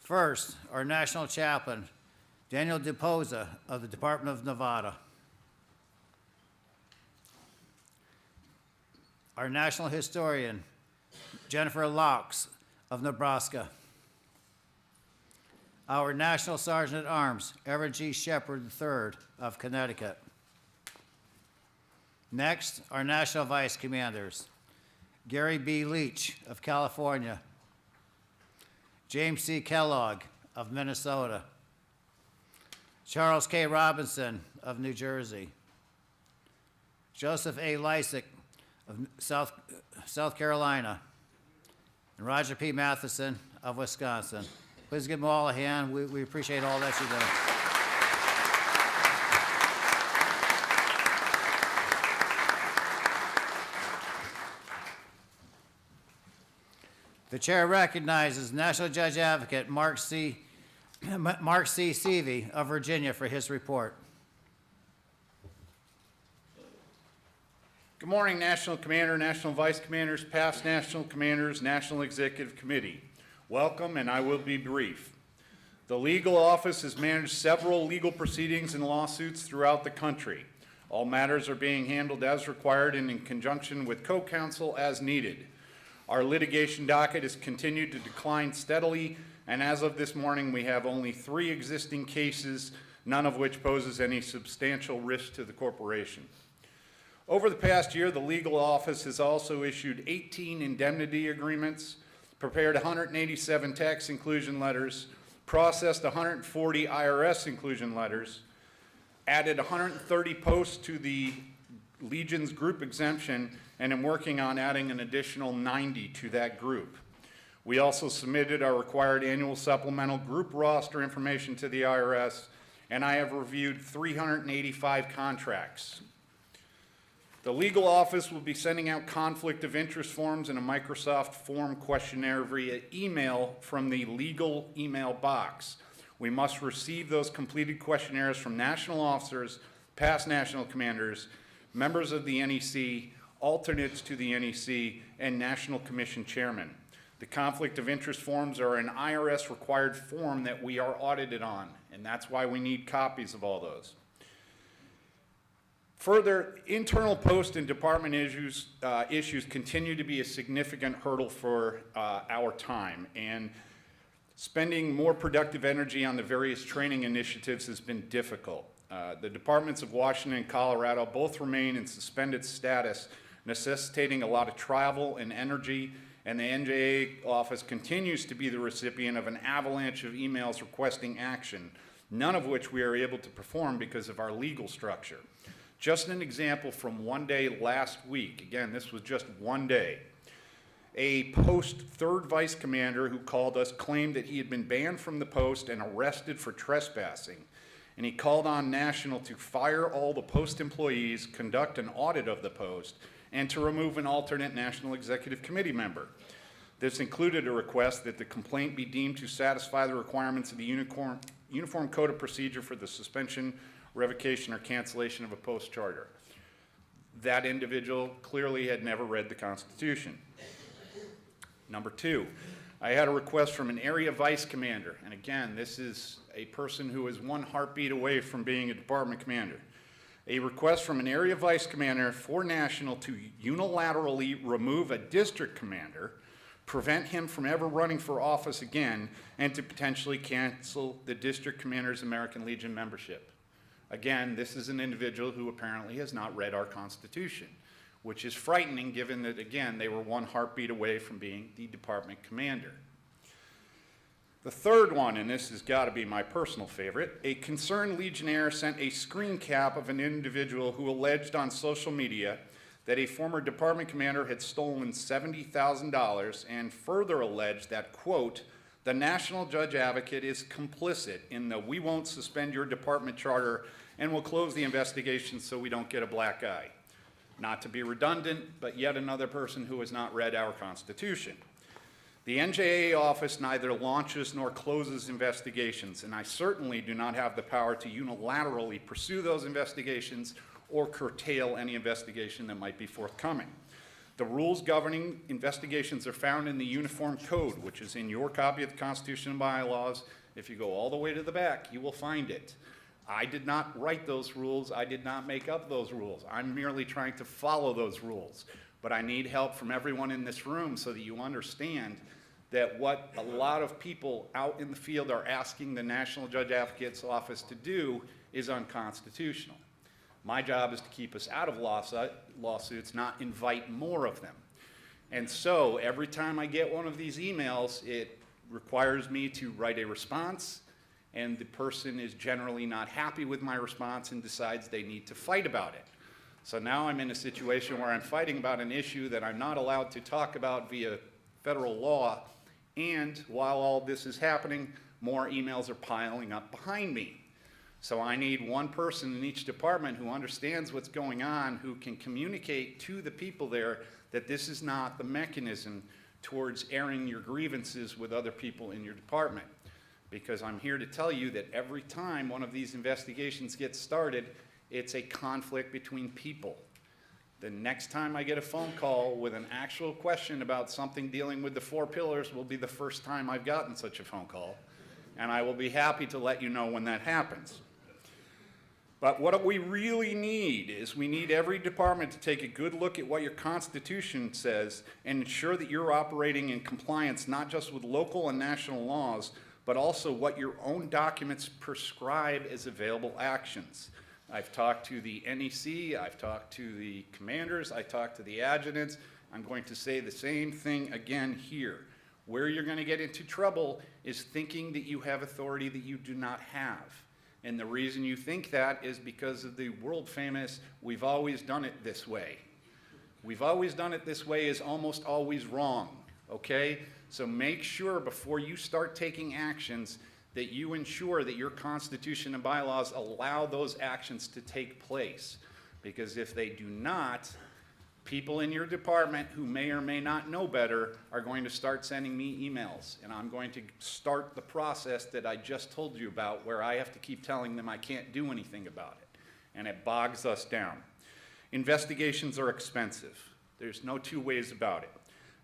First, our National Chaplain, Daniel DePosa of the Department of Nevada. Our National Historian, Jennifer Laux of Nebraska. Our National Sergeant at Arms, Everett G. Shepard III of Connecticut. Next, our National Vice Commanders, Gary B. Leach of California, James C. Kellogg of Minnesota, Charles K. Robinson of New Jersey, Joseph A. Lysick of South Carolina, and Roger P. Matheson of Wisconsin. Please give them all a hand. We appreciate all that you do. The chair recognizes National Judge Advocate Mark C. Seavey of Virginia for his report. Good morning, National Commander, National Vice Commanders, past National Commanders, National Executive Committee. Welcome, and I will be brief. The legal office has managed several legal proceedings and lawsuits throughout the country. All matters are being handled as required and in conjunction with co-counsel as needed. Our litigation docket has continued to decline steadily, and as of this morning, we have only 3 existing cases, none of which poses any substantial risk to the corporation. Over the past year, the legal office has also issued 18 indemnity agreements, prepared 187 tax inclusion letters, processed 140 IRS inclusion letters, added 130 posts to the Legion's group exemption, and am working on adding an additional 90 to that group. We also submitted our required annual supplemental group roster information to the IRS, and I have reviewed 385 contracts. The legal office will be sending out conflict of interest forms and a Microsoft form questionnaire via email from the legal email box. We must receive those completed questionnaires from national officers, past national commanders, members of the NEC, alternates to the NEC, and National Commission chairman. The conflict of interest forms are an IRS required form that we are audited on, and that's why we need copies of all those. Further, internal post and department issues continue to be a significant hurdle for our time, and spending more productive energy on the various training initiatives has been difficult. The departments of Washington and Colorado both remain in suspended status, necessitating a lot of travel and energy, and the NJA office continues to be the recipient of an avalanche of emails requesting action, none of which we are able to perform because of our legal structure. Just an example from one day last week, again, this was just one day, a post third vice commander who called us claimed that he had been banned from the post and arrested for trespassing. And he called on National to fire all the post employees, conduct an audit of the post, and to remove an alternate National Executive Committee member. This included a request that the complaint be deemed to satisfy the requirements of the Uniform Code of Procedure for the suspension, revocation, or cancellation of a post charter. That individual clearly had never read the Constitution. Number 2, I had a request from an area vice commander, and again, this is a person who is one heartbeat away from being a department commander. A request from an area vice commander for National to unilaterally remove a district commander, prevent him from ever running for office again, and to potentially cancel the district commander's American Legion membership. Again, this is an individual who apparently has not read our Constitution, which is frightening given that, again, they were one heartbeat away from being the department commander. The third one, and this has got to be my personal favorite, a concerned Legionnaire sent a screen cap of an individual who alleged on social media that a former department commander had stolen $70,000 and further alleged that, quote, the National Judge Advocate is complicit in the we won't suspend your department charter and we'll close the investigation so we don't get a black eye. Not to be redundant, but yet another person who has not read our Constitution. The NJA office neither launches nor closes investigations, and I certainly do not have the power to unilaterally pursue those investigations or curtail any investigation that might be forthcoming. The rules governing investigations are found in the Uniform Code, which is in your copy of the Constitution and bylaws. If you go all the way to the back, you will find it. I did not write those rules. I did not make up those rules. I'm merely trying to follow those rules. But I need help from everyone in this room so that you understand that what a lot of people out in the field are asking the National Judge Advocate's Office to do is unconstitutional. My job is to keep us out of lawsuits, not invite more of them. And so every time I get one of these emails, it requires me to write a response, and the person is generally not happy with my response and decides they need to fight about it. So now I'm in a situation where I'm fighting about an issue that I'm not allowed to talk about via federal law, and while all this is happening, more emails are piling up behind me. So I need one person in each department who understands what's going on, who can communicate to the people there that this is not the mechanism towards airing your grievances with other people in your department. Because I'm here to tell you that every time one of these investigations gets started, it's a conflict between people. The next time I get a phone call with an actual question about something dealing with the 4 pillars will be the first time I've gotten such a phone call. And I will be happy to let you know when that happens. But what we really need is we need every department to take a good look at what your Constitution says and ensure that you're operating in compliance not just with local and national laws, but also what your own documents prescribe as available actions. I've talked to the NEC, I've talked to the commanders, I talked to the adjutants. I'm going to say the same thing again here. Where you're going to get into trouble is thinking that you have authority that you do not have. And the reason you think that is because of the world famous, we've always done it this way. We've always done it this way is almost always wrong, okay? So make sure before you start taking actions that you ensure that your Constitution and bylaws allow those actions to take place. Because if they do not, people in your department who may or may not know better are going to start sending me emails. And I'm going to start the process that I just told you about where I have to keep telling them I can't do anything about it. And it bogs us down. Investigations are expensive. There's no two ways about it.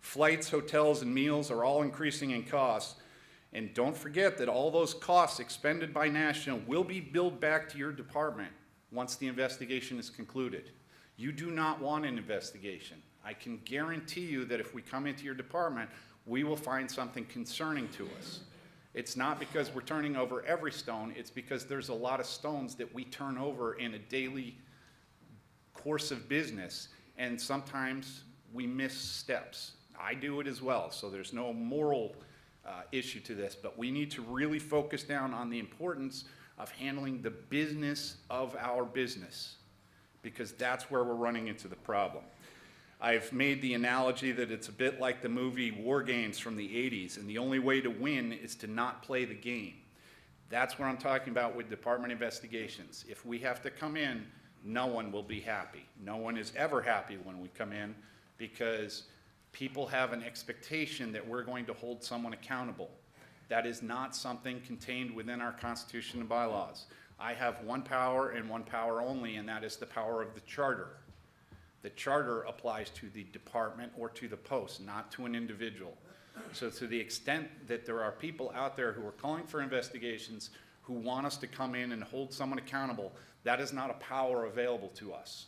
Flights, hotels, and meals are all increasing in cost. And don't forget that all those costs expended by National will be billed back to your department once the investigation is concluded. You do not want an investigation. I can guarantee you that if we come into your department, we will find something concerning to us. It's not because we're turning over every stone, it's because there's a lot of stones that we turn over in a daily course of business, and sometimes we miss steps. I do it as well, so there's no moral issue to this, but we need to really focus down on the importance of handling the business of our business, because that's where we're running into the problem. I've made the analogy that it's a bit like the movie War Games from the 80s, and the only way to win is to not play the game. That's what I'm talking about with department investigations. If we have to come in, no one will be happy. No one is ever happy when we come in because people have an expectation that we're going to hold someone accountable. That is not something contained within our Constitution and bylaws. I have one power and one power only, and that is the power of the charter. The charter applies to the department or to the post, not to an individual. So to the extent that there are people out there who are calling for investigations who want us to come in and hold someone accountable, that is not a power available to us.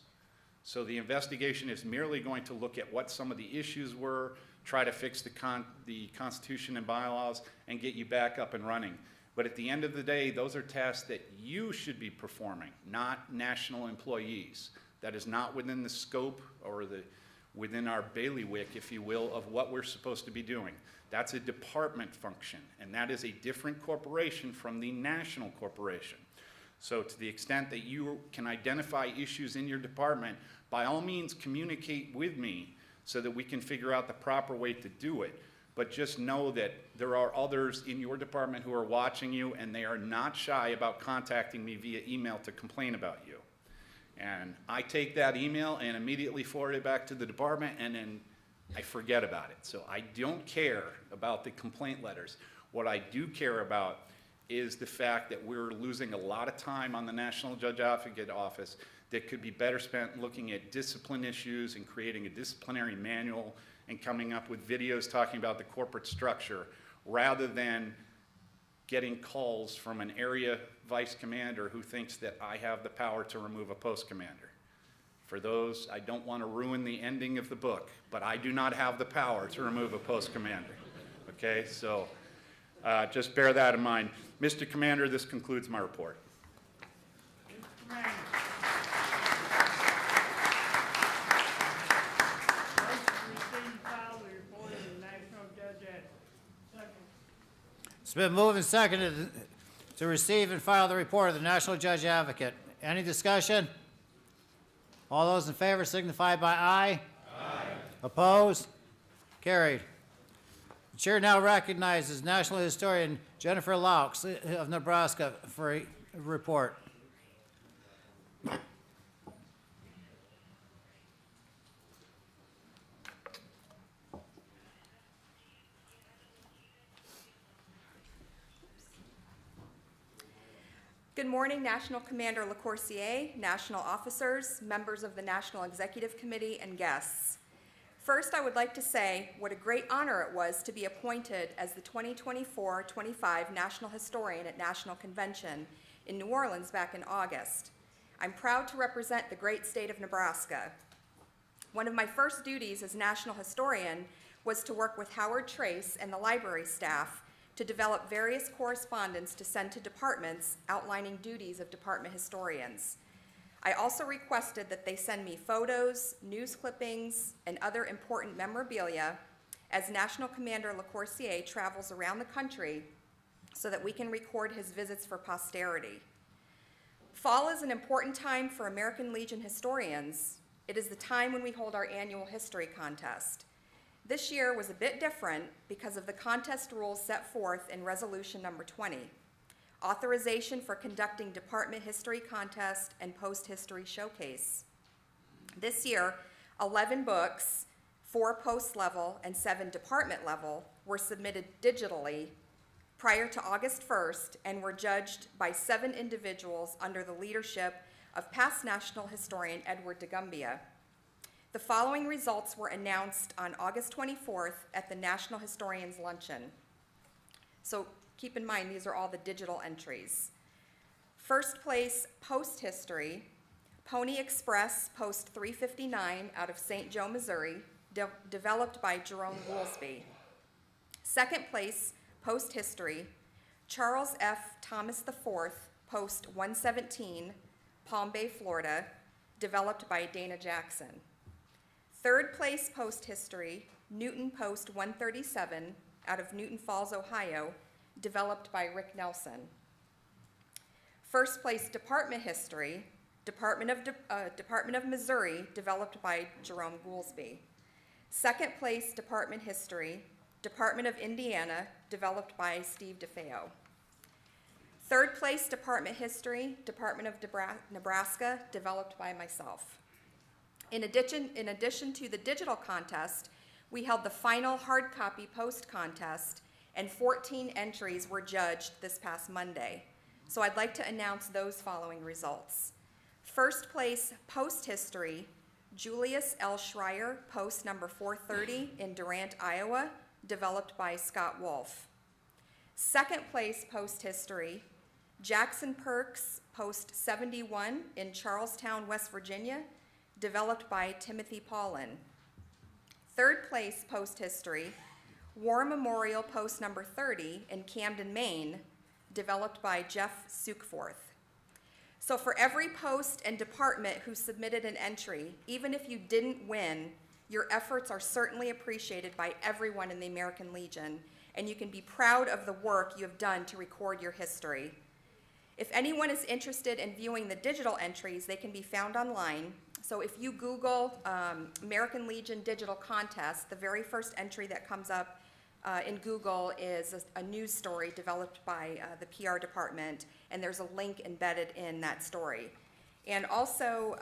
So the investigation is merely going to look at what some of the issues were, try to fix the Constitution and bylaws, and get you back up and running. But at the end of the day, those are tasks that you should be performing, not national employees. That is not within the scope or within our bailiwick, if you will, of what we're supposed to be doing. That's a department function, and that is a different corporation from the national corporation. So to the extent that you can identify issues in your department, by all means communicate with me so that we can figure out the proper way to do it. But just know that there are others in your department who are watching you, and they are not shy about contacting me via email to complain about you. And I take that email and immediately forward it back to the department, and then I forget about it. So I don't care about the complaint letters. What I do care about is the fact that we're losing a lot of time on the National Judge Advocate Office that could be better spent looking at discipline issues and creating a disciplinary manual and coming up with videos talking about the corporate structure, rather than getting calls from an area vice commander who thinks that I have the power to remove a post commander. For those, I don't want to ruin the ending of the book, but I do not have the power to remove a post commander. Okay, so just bear that in mind. Mr. Commander, this concludes my report. It's been moved and seconded to receive and file the report of the National Judge Advocate. Any discussion? All those in favor signify by aye. Aye. Opposed? Carried. The chair now recognizes National Historian Jennifer Laux of Nebraska for a report. Good morning, National Commander LaCourcier, national officers, members of the National Executive Committee, and guests. First, I would like to say what a great honor it was to be appointed as the 2024-25 National Historian at National Convention in New Orleans back in August. I'm proud to represent the great state of Nebraska. One of my first duties as National Historian was to work with Howard Trace and the library staff to develop various correspondence to send to departments outlining duties of department historians. I also requested that they send me photos, news clippings, and other important memorabilia as National Commander LaCourcier travels around the country so that we can record his visits for posterity. Fall is an important time for American Legion historians. It is the time when we hold our annual history contest. This year was a bit different because of the contest rules set forth in Resolution Number 20, authorization for conducting department history contest and post-history showcase. This year, 11 books, 4 post-level and 7 department level, were submitted digitally prior to August 1st and were judged by 7 individuals under the leadership of past National Historian Edward DeGumbia. The following results were announced on August 24th at the National Historians Luncheon. So keep in mind, these are all the digital entries. First place, Post History, Pony Express, Post 359 out of St. Joe, Missouri, developed by Jerome Goolsby. Second place, Post History, Charles F. Thomas IV, Post 117, Palm Bay, Florida, developed by Dana Jackson. Third place, Post History, Newton Post 137 out of Newton Falls, Ohio, developed by Rick Nelson. First place, Department History, Department of Missouri, developed by Jerome Goolsby. Second place, Department History, Department of Indiana, developed by Steve DeFeo. Third place, Department History, Department of Nebraska, developed by myself. In addition to the digital contest, we held the final hard copy post contest, and 14 entries were judged this past Monday. So I'd like to announce those following results. First place, Post History, Julius L. Schreier, Post number 430 in Durant, Iowa, developed by Scott Wolf. Second place, Post History, Jackson Perks, Post 71 in Charlestown, West Virginia, developed by Timothy Paulin. Third place, Post History, War Memorial Post number 30 in Camden, Maine, developed by Jeff Sukeforth. So for every post and department who submitted an entry, even if you didn't win, your efforts are certainly appreciated by everyone in the American Legion, and you can be proud of the work you have done to record your history. If anyone is interested in viewing the digital entries, they can be found online. So if you Google American Legion Digital Contest, the very first entry that comes up in Google is a news story developed by the PR department, and there's a link embedded in that story. And also,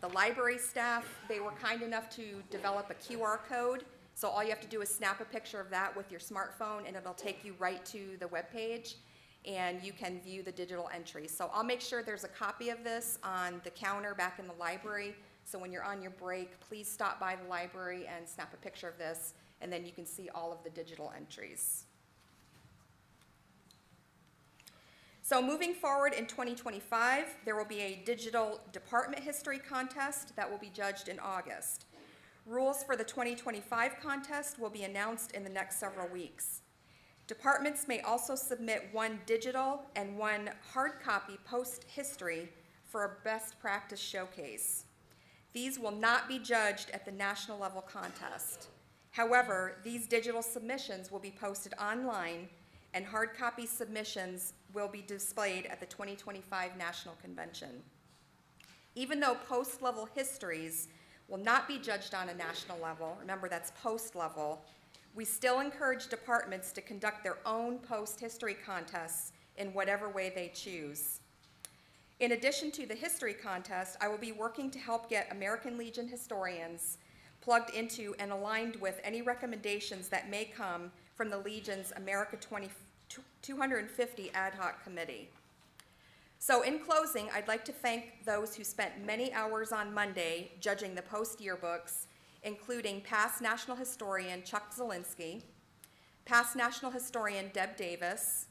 the library staff, they were kind enough to develop a QR code, so all you have to do is snap a picture of that with your smartphone, and it'll take you right to the webpage. and you can view the digital entries. So I'll make sure there's a copy of this on the counter back in the library. So when you're on your break, please stop by the library and snap a picture of this, and then you can see all of the digital entries. So moving forward in 2025, there will be a digital department history contest that will be judged in August. Rules for the 2025 contest will be announced in the next several weeks. Departments may also submit one digital and one hard copy post history for a best practice showcase. These will not be judged at the national level contest. However, these digital submissions will be posted online, and hard copy submissions will be displayed at the 2025 National Convention. Even though post-level histories will not be judged on a national level, remember that's post-level, we still encourage departments to conduct their own post-history contests in whatever way they choose. In addition to the history contest, I will be working to help get American Legion historians plugged into and aligned with any recommendations that may come from the Legion's America 250 Ad Hoc Committee. So in closing, I'd like to thank those who spent many hours on Monday judging the post yearbooks, including past National Historian Chuck Zielinski, past National Historian Deb Davis,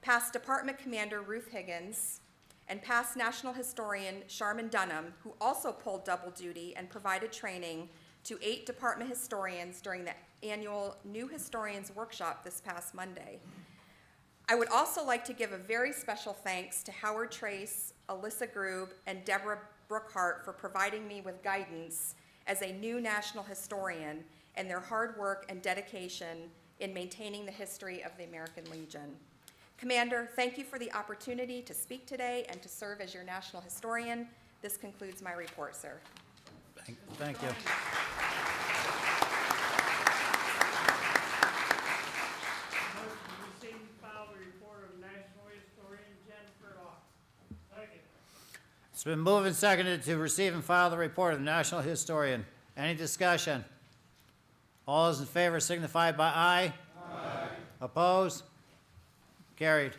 past Department Commander Ruth Higgins, and past National Historian Sharman Dunham, who also pulled double duty and provided training to 8 department historians during the annual New Historians Workshop this past Monday. I would also like to give a very special thanks to Howard Trace, Alyssa Grube, and Deborah Brookhart for providing me with guidance as a new national historian and their hard work and dedication in maintaining the history of the American Legion. Commander, thank you for the opportunity to speak today and to serve as your national historian. This concludes my report, sir. Thank you. It's been moved and seconded to receive and file the report of the National Historian. Any discussion? All those in favor signify by aye. Aye. Opposed? Carried.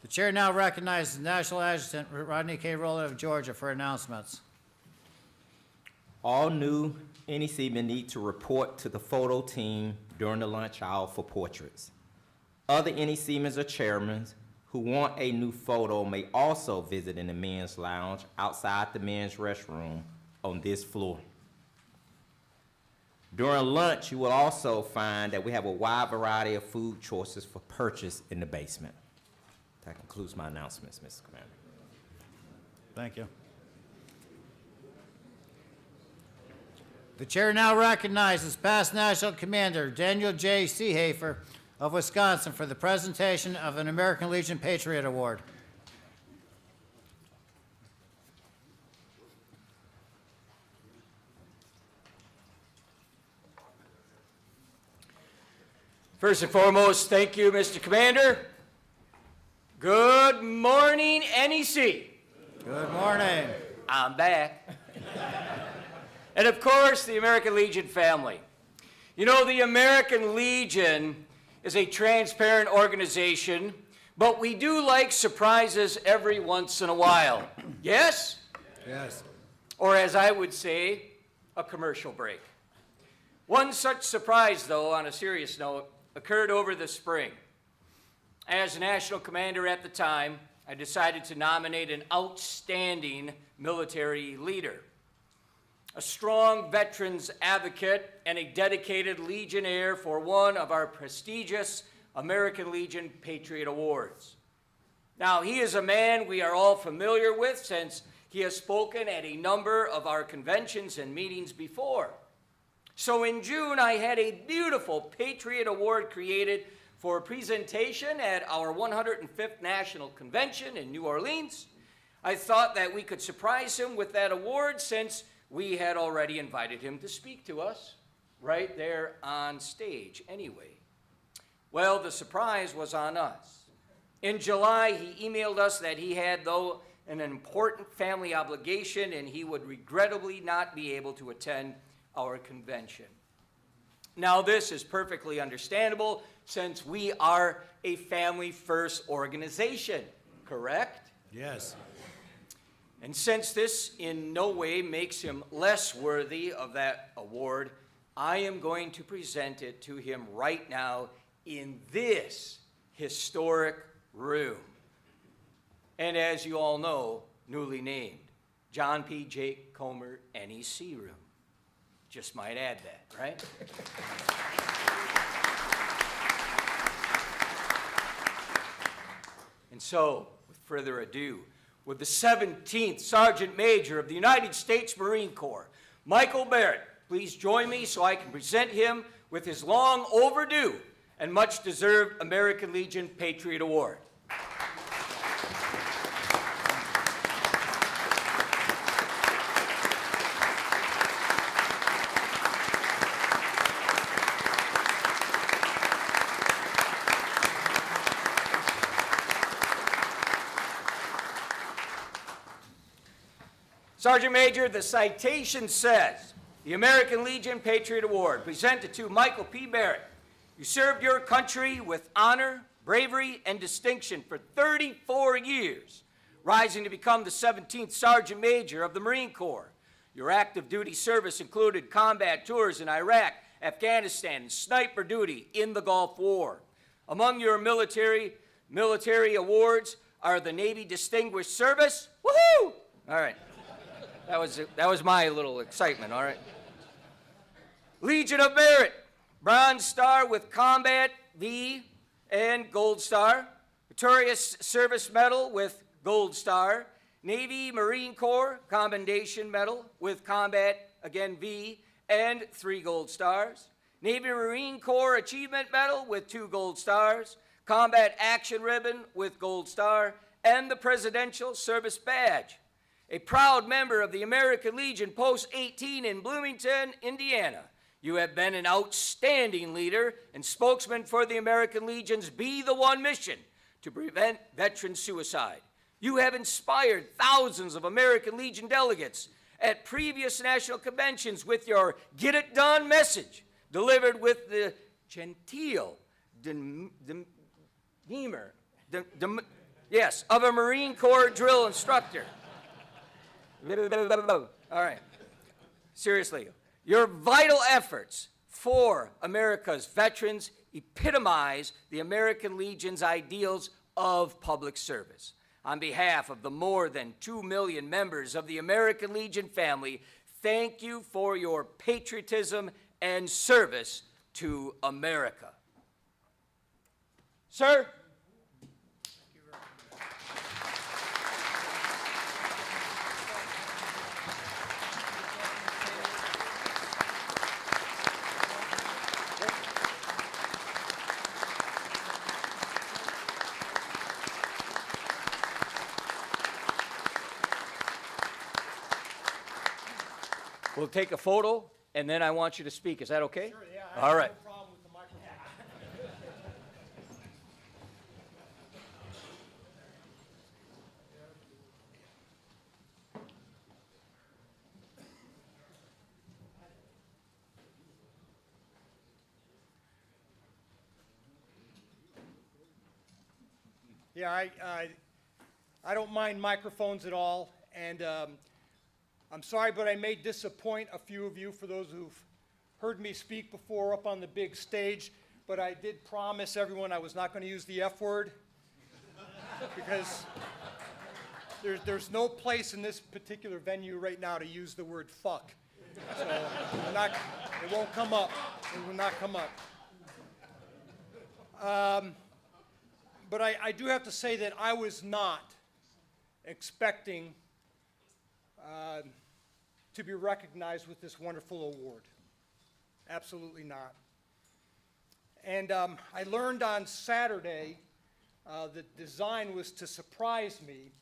The chair now recognizes National Adjutant Rodney K. Rowland of Georgia for announcements. All new NEC men need to report to the photo team during the lunch hour for portraits. Other NEC men or chairmen who want a new photo may also visit in the men's lounge outside the men's restroom on this floor. During lunch, you will also find that we have a wide variety of food choices for purchase in the basement. That concludes my announcements, Mr. Commander. Thank you. The chair now recognizes past National Commander Daniel J. Seehafer of Wisconsin for the presentation of an American Legion Patriot Award. First and foremost, thank you, Mr. Commander. Good morning, NEC. Good morning. I'm back. And of course, the American Legion family. You know, the American Legion is a transparent organization, but we do like surprises every once in a while. Yes? Yes. Or as I would say, a commercial break. One such surprise, though, on a serious note, occurred over the spring. As national commander at the time, I decided to nominate an outstanding military leader, a strong veterans advocate, and a dedicated Legionnaire for one of our prestigious American Legion Patriot Awards. Now, he is a man we are all familiar with since he has spoken at a number of our conventions and meetings before. So in June, I had a beautiful Patriot Award created for a presentation at our 105th National Convention in New Orleans. I thought that we could surprise him with that award since we had already invited him to speak to us right there on stage anyway. Well, the surprise was on us. In July, he emailed us that he had, though, an important family obligation and he would regrettably not be able to attend our convention. Now, this is perfectly understandable since we are a family-first organization, correct? Yes. And since this in no way makes him less worthy of that award, I am going to present it to him right now in this historic room. And as you all know, newly named, John P. Jake Comer NEC Room. Just might add that, right? And so, with further ado, with the 17th Sergeant Major of the United States Marine Corps, Michael Barrett, please join me so I can present him with his long overdue and much deserved American Legion Patriot Award. Sergeant Major, the citation says, the American Legion Patriot Award presented to Michael P. Barrett. You served your country with honor, bravery, and distinction for 34 years, rising to become the 17th Sergeant Major of the Marine Corps. Your active duty service included combat tours in Iraq, Afghanistan, and sniper duty in the Gulf War. Among your military awards are the Navy Distinguished Service. Woohoo! All right. That was my little excitement, all right? Legion of Merit, Bronze Star with Combat V and Gold Star. Victorious Service Medal with Gold Star. Navy Marine Corps Commendation Medal with Combat, again, V and 3 Gold Stars. Navy Marine Corps Achievement Medal with 2 Gold Stars. Combat Action Ribbon with Gold Star. And the Presidential Service Badge. A proud member of the American Legion Post 18 in Bloomington, Indiana. You have been an outstanding leader and spokesman for the American Legion's Be the One mission to prevent veteran suicide. You have inspired thousands of American Legion delegates at previous national conventions with your Get It Done message, delivered with the genteel demeanor, of a Marine Corps drill instructor. All right. Seriously, your vital efforts for America's veterans epitomize the American Legion's ideals of public service. On behalf of the more than 2 million members of the American Legion family, thank you for your patriotism and service to America. Sir? We'll take a photo, and then I want you to speak. Is that okay? Sure, yeah. All right. No problem with the microphone. Yeah, I don't mind microphones at all, and I'm sorry, but I may disappoint a few of you, for those who've heard me speak before up on the big stage, but I did promise everyone I was not going to use the F word, because there's no place in this particular venue right now to use the word fuck. So it won't come up. It will not come up. But I do have to say that I was not expecting to be recognized with this wonderful award. Absolutely not. And I learned on Saturday that design was to surprise me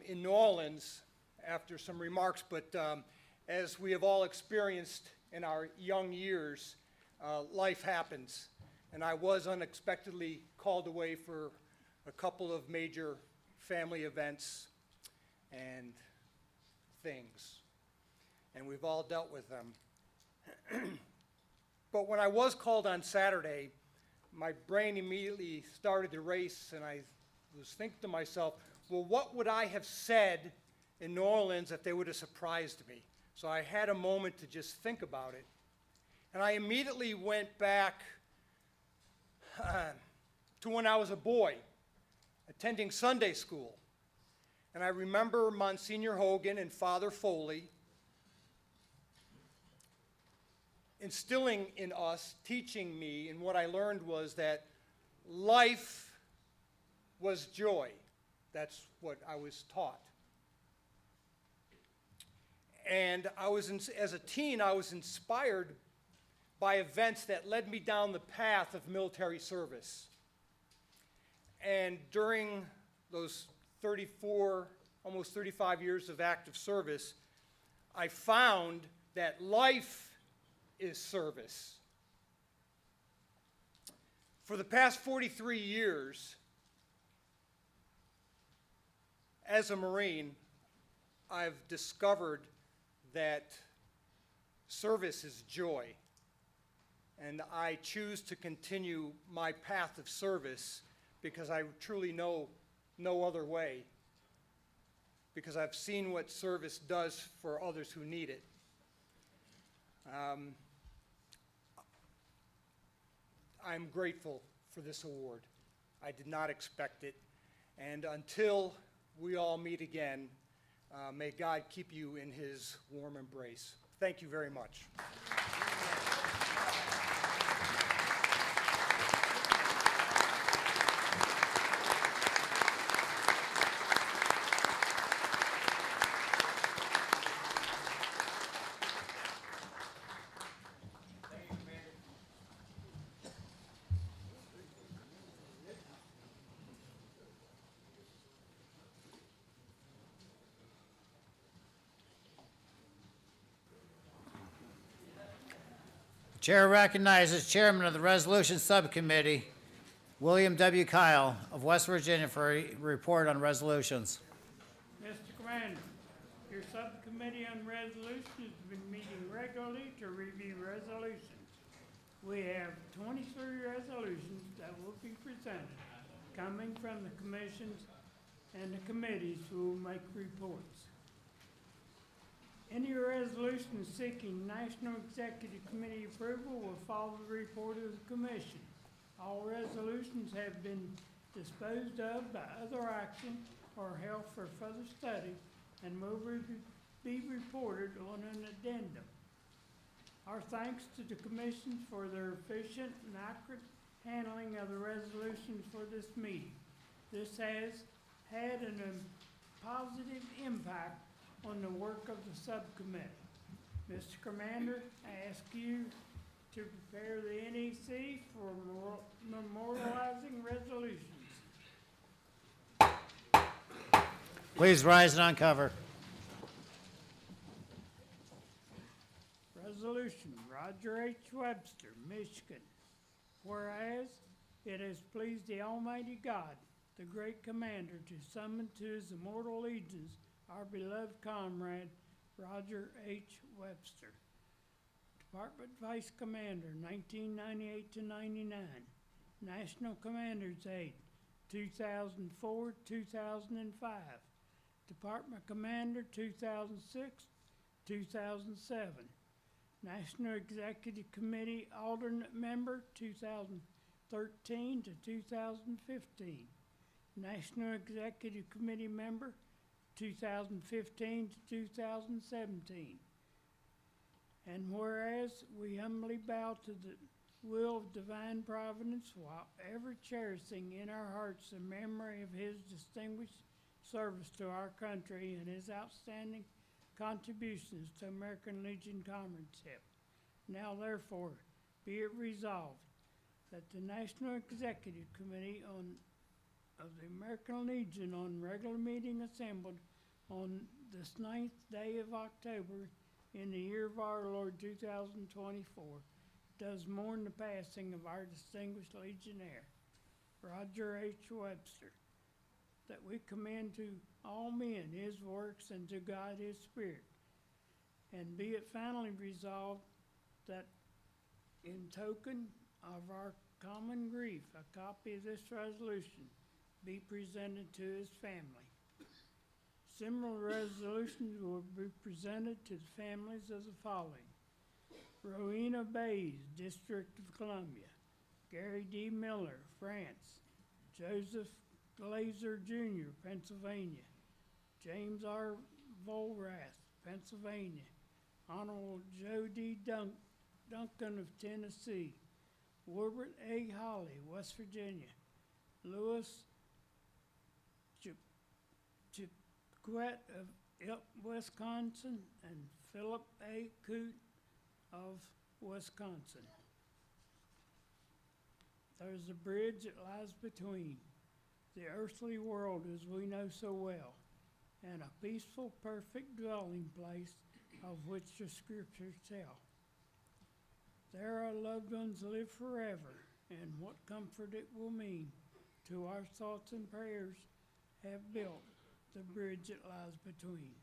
in New Orleans after some remarks, but as we have all experienced in our young years, life happens. And I was unexpectedly called away for a couple of major family events and things. And we've all dealt with them. But when I was called on Saturday, my brain immediately started to race, and I was thinking to myself, well, what would I have said in New Orleans if they would have surprised me? So I had a moment to just think about it. And I immediately went back to when I was a boy, attending Sunday school. And I remember Monsignor Hogan and Father Foley instilling in us, teaching me, and what I learned was that life was joy. That's what I was taught. And as a teen, I was inspired by events that led me down the path of military service. And during those 34, almost 35 years of active service, I found that life is service. For the past 43 years, as a Marine, I've discovered that service is joy. And I choose to continue my path of service because I truly know no other way, because I've seen what service does for others who need it. I'm grateful for this award. I did not expect it. And until we all meet again, may God keep you in his warm embrace. Thank you very much. Chair recognizes Chairman of the Resolution Subcommittee, William W. Kyle of West Virginia, for a report on resolutions. Mr. Commander, your subcommittee on resolutions has been meeting regularly to review resolutions. We have 23 resolutions that will be presented, coming from the commissions and the committees who will make reports. Any resolution seeking National Executive Committee approval will follow the report of the commission. All resolutions have been disposed of by other action or held for further study and will be reported on an addendum. Our thanks to the commission for their efficient and accurate handling of the resolutions for this meeting. This has had a positive impact on the work of the subcommittee. Mr. Commander, I ask you to prepare the NEC for memorializing resolutions. Please rise and uncover. Resolution, Roger H. Webster, Michigan. Whereas it has pleased the Almighty God, the great commander, to summon to his immortal legions our beloved comrade, Roger H. Webster. Department Vice Commander, 1998 to 99. National Commander's Aide, 2004, 2005. Department Commander, 2006, 2007. National Executive Committee Alternate Member, 2013 to 2015. National Executive Committee Member, 2015 to 2017. And whereas we humbly bow to the will of divine providence while ever cherishing in our hearts the memory of his distinguished service to our country and his outstanding contributions to American Legion comradeship. Now therefore be it resolved that the National Executive Committee of the American Legion on regular meeting assembled on this 9th day of October in the year of our Lord 2024 does mourn the passing of our distinguished Legionnaire, Roger H. Webster, that we commend to all men his works and to God his Spirit. And be it finally resolved that in token of our common grief, a copy of this resolution be presented to his family. Similar resolutions will be presented to the families of the following: Rowena Bays, District of Columbia; Gary D. Miller, France; Joseph Glazer Jr., Pennsylvania; James R. Volrath, Pennsylvania; Honorable Joe D. Duncan of Tennessee; Wilbert A. Holly, West Virginia; Louis Chipquet of Wisconsin; and Philip A. Coote of Wisconsin. There's a bridge that lies between the earthly world as we know so well, and a peaceful, perfect dwelling place of which the scriptures tell. There our loved ones live forever, and what comfort it will mean to our thoughts and prayers have built the bridge that lies between.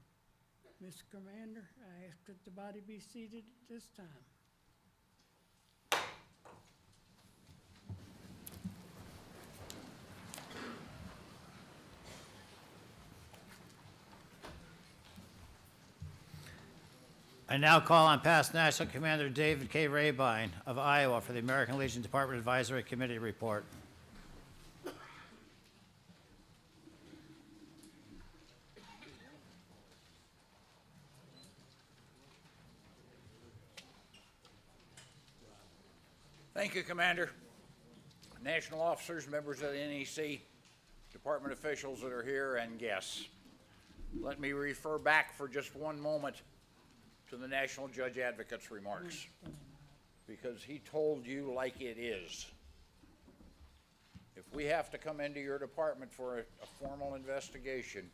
Mr. Commander, I ask that the body be seated at this time. I now call on past National Commander David K. Rabine of Iowa for the American Legion Department Advisory Committee report. Thank you, Commander. National officers, members of the NEC, department officials that are here, and guests. Let me refer back for just one moment to the National Judge Advocate's remarks, because he told you like it is. If we have to come into your department for a formal investigation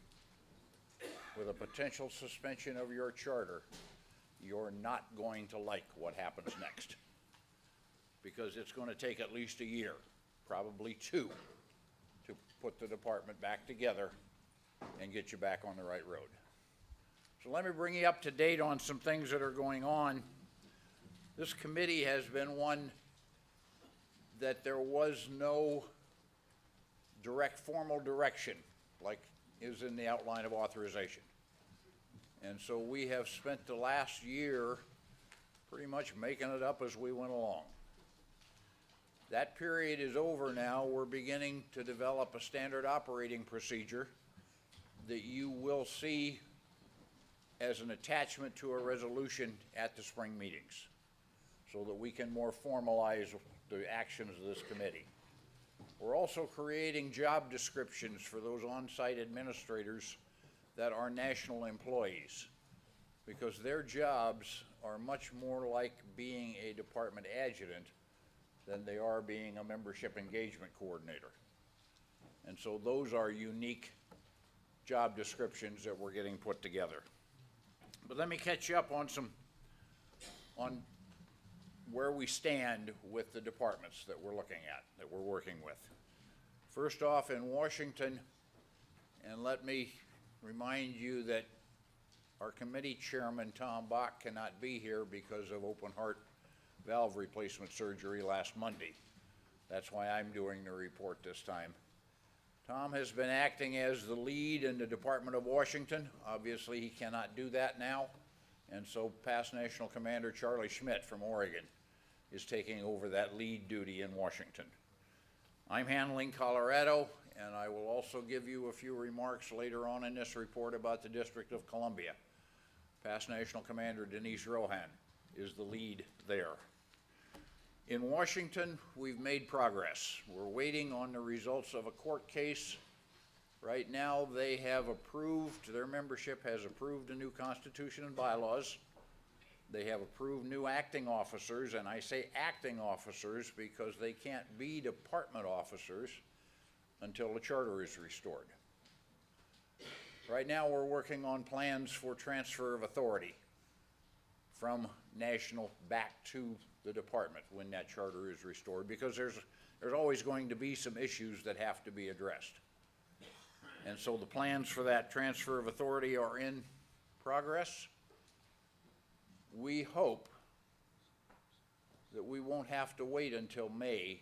with a potential suspension of your charter, you're not going to like what happens next, because it's going to take at least a year, probably 2, to put the department back together and get you back on the right road. So let me bring you up to date on some things that are going on. This committee has been one that there was no direct formal direction like is in the outline of authorization. And so we have spent the last year pretty much making it up as we went along. That period is over now. We're beginning to develop a standard operating procedure that you will see as an attachment to a resolution at the spring meetings, so that we can more formalize the actions of this committee. We're also creating job descriptions for those on-site administrators that are national employees, because their jobs are much more like being a department adjutant than they are being a membership engagement coordinator. And so those are unique job descriptions that we're getting put together. But let me catch you up on where we stand with the departments that we're looking at, that we're working with. First off, in Washington, and let me remind you that our committee chairman, Tom Bach, cannot be here because of open heart valve replacement surgery last Monday. That's why I'm doing the report this time. Tom has been acting as the lead in the Department of Washington. Obviously, he cannot do that now, and so past National Commander Charlie Schmidt from Oregon is taking over that lead duty in Washington. I'm handling Colorado, and I will also give you a few remarks later on in this report about the District of Columbia. Past National Commander Denise Rohan is the lead there. In Washington, we've made progress. We're waiting on the results of a court case. Right now, they have approved, their membership has approved a new constitution and bylaws. They have approved new acting officers, and I say acting officers because they can't be department officers until the charter is restored. Right now, we're working on plans for transfer of authority from national back to the department when that charter is restored, because there's always going to be some issues that have to be addressed. And so the plans for that transfer of authority are in progress. We hope that we won't have to wait until May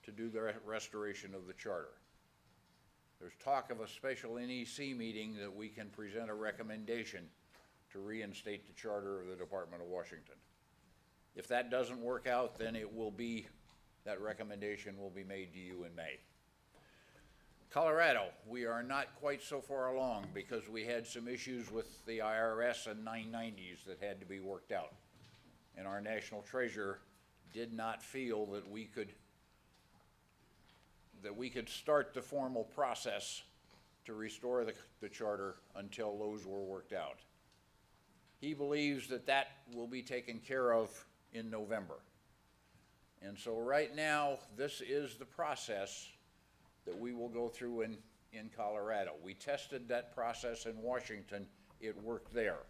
to do the restoration of the charter. There's talk of a special NEC meeting that we can present a recommendation to reinstate the charter of the Department of Washington. If that doesn't work out, then it will be, that recommendation will be made to you in May. Colorado, we are not quite so far along because we had some issues with the IRS and 990s that had to be worked out. And our national treasurer did not feel that we could start the formal process to restore the charter until those were worked out. He believes that that will be taken care of in November. And so right now, this is the process that we will go through in Colorado. We tested that process in Washington. It worked there.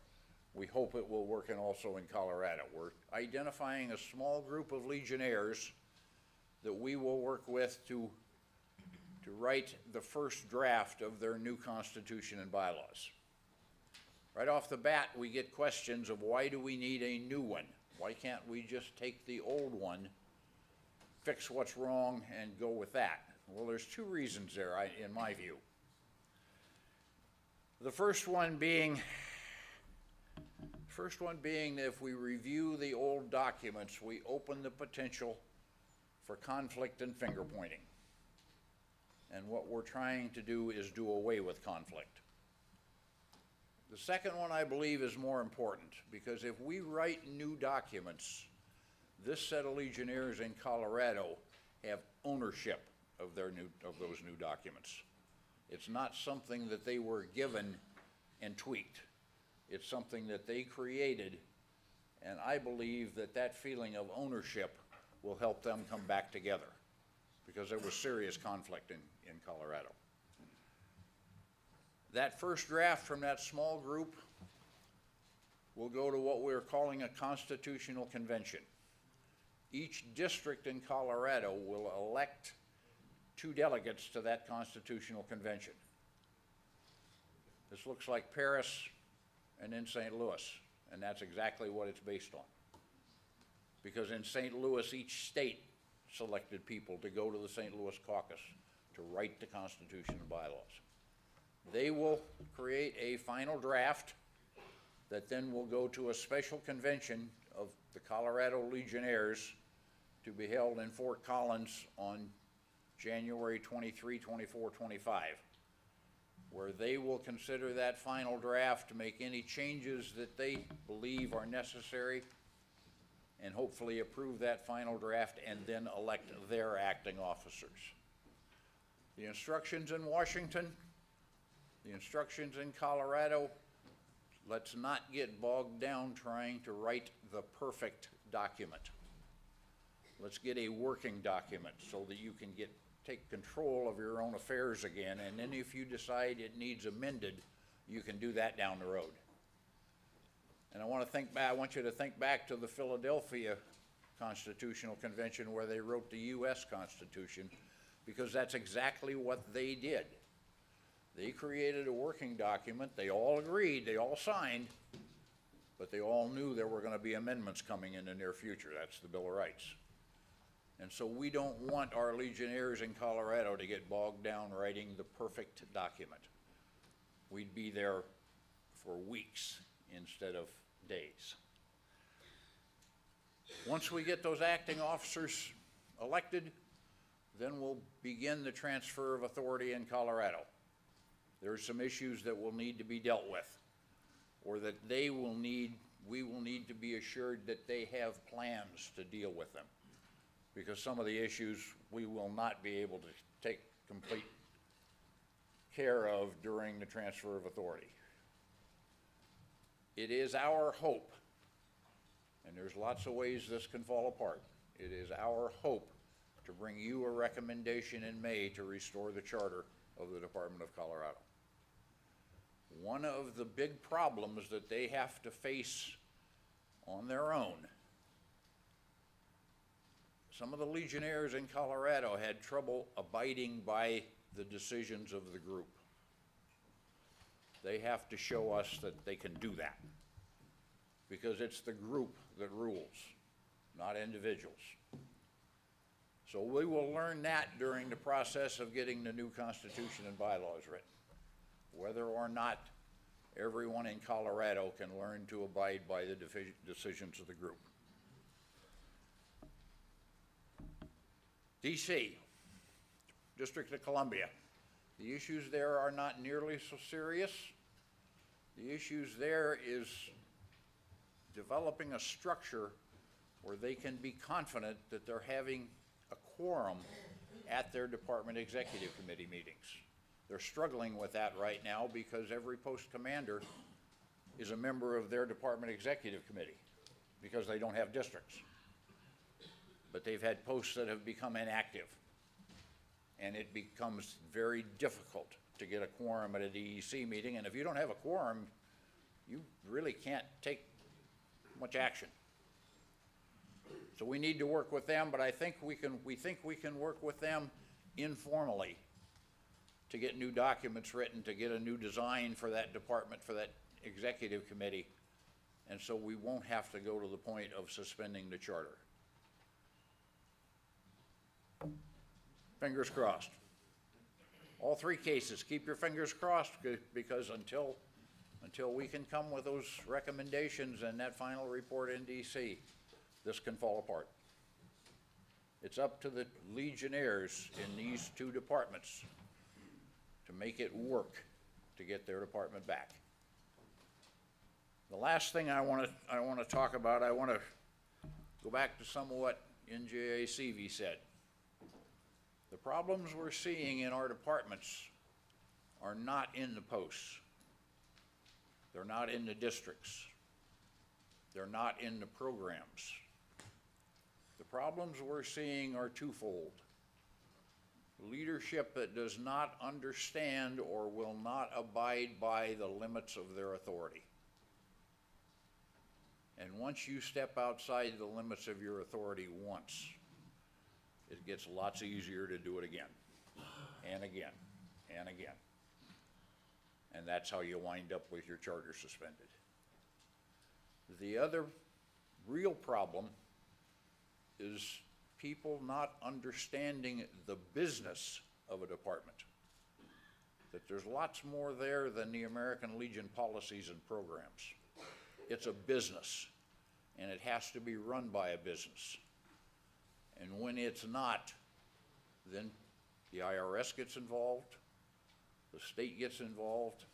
We hope it will work also in Colorado. We're identifying a small group of Legionnaires that we will work with to write the first draft of their new constitution and bylaws. Right off the bat, we get questions of why do we need a new one? Why can't we just take the old one, fix what's wrong, and go with that? Well, there's two reasons there, in my view. The first one being that if we review the old documents, we open the potential for conflict and finger pointing. And what we're trying to do is do away with conflict. The second one, I believe, is more important, because if we write new documents, this set of Legionnaires in Colorado have ownership of those new documents. It's not something that they were given and tweaked. It's something that they created, and I believe that that feeling of ownership will help them come back together, because there was serious conflict in Colorado. That first draft from that small group will go to what we're calling a constitutional convention. Each district in Colorado will elect 2 delegates to that constitutional convention. This looks like Paris and then St. Louis, and that's exactly what it's based on. Because in St. Louis, each state selected people to go to the St. Louis caucus to write the Constitution and bylaws. They will create a final draft that then will go to a special convention of the Colorado Legionnaires to be held in Fort Collins on January 23, 24, 25, where they will consider that final draft to make any changes that they believe are necessary and hopefully approve that final draft and then elect their acting officers. The instructions in Washington, the instructions in Colorado, let's not get bogged down trying to write the perfect document. Let's get a working document so that you can take control of your own affairs again, and then if you decide it needs amended, you can do that down the road. And I want you to think back to the Philadelphia Constitutional Convention where they wrote the U.S. Constitution, because that's exactly what they did. They created a working document, they all agreed, they all signed, but they all knew there were going to be amendments coming in the near future. That's the Bill of Rights. And so we don't want our Legionnaires in Colorado to get bogged down writing the perfect document. We'd be there for weeks instead of days. Once we get those acting officers elected, then we'll begin the transfer of authority in Colorado. There are some issues that will need to be dealt with, or that we will need to be assured that they have plans to deal with them, because some of the issues we will not be able to take complete care of during the transfer of authority. It is our hope, and there's lots of ways this can fall apart, it is our hope to bring you a recommendation in May to restore the charter of the Department of Colorado. One of the big problems that they have to face on their own, some of the Legionnaires in Colorado had trouble abiding by the decisions of the group. They have to show us that they can do that, because it's the group that rules. not individuals. So we will learn that during the process of getting the new constitution and bylaws written, whether or not everyone in Colorado can learn to abide by the decisions of the group. DC, District of Columbia. The issues there are not nearly so serious. The issues there is developing a structure where they can be confident that they're having a quorum at their department executive committee meetings. They're struggling with that right now because every post commander is a member of their department executive committee because they don't have districts. But they've had posts that have become inactive, and it becomes very difficult to get a quorum at a DEC meeting, and if you don't have a quorum, you really can't take much action. So we need to work with them, but we think we can work with them informally to get new documents written, to get a new design for that department, for that executive committee, and so we won't have to go to the point of suspending the charter. Fingers crossed. All three cases, keep your fingers crossed, because until we can come with those recommendations and that final report in DC, this can fall apart. It's up to the Legionnaires in these two departments to make it work to get their department back. The last thing I want to talk about, I want to go back to some of what NJACV said. The problems we're seeing in our departments are not in the posts. They're not in the districts. They're not in the programs. The problems we're seeing are twofold. Leadership that does not understand or will not abide by the limits of their authority. And once you step outside the limits of your authority once, it gets lots easier to do it again, and again, and again. And that's how you wind up with your charter suspended. The other real problem is people not understanding the business of a department. That there's lots more there than the American Legion policies and programs. It's a business, and it has to be run by a business. And when it's not, then the IRS gets involved, the state gets involved,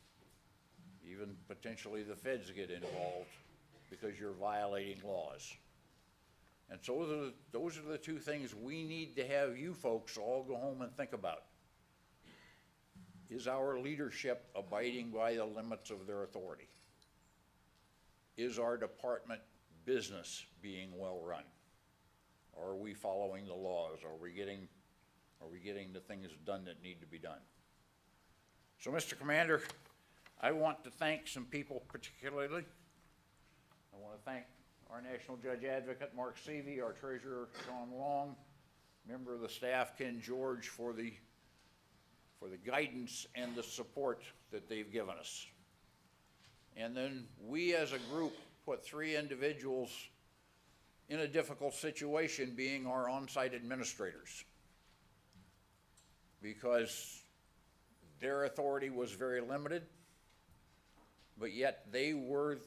even potentially the feds get involved because you're violating laws. And so those are the two things we need to have you folks all go home and think about. Is our leadership abiding by the limits of their authority? Is our department business being well run? Are we following the laws? Are we getting the things done that need to be done? So, Mr. Commander, I want to thank some people particularly. I want to thank our National Judge Advocate, Mark Seavey, our Treasurer, Sean Long, member of the staff, Ken George, for the guidance and the support that they've given us. And then we as a group put 3 individuals in a difficult situation, being our on-site administrators, because their authority was very limited, but yet they were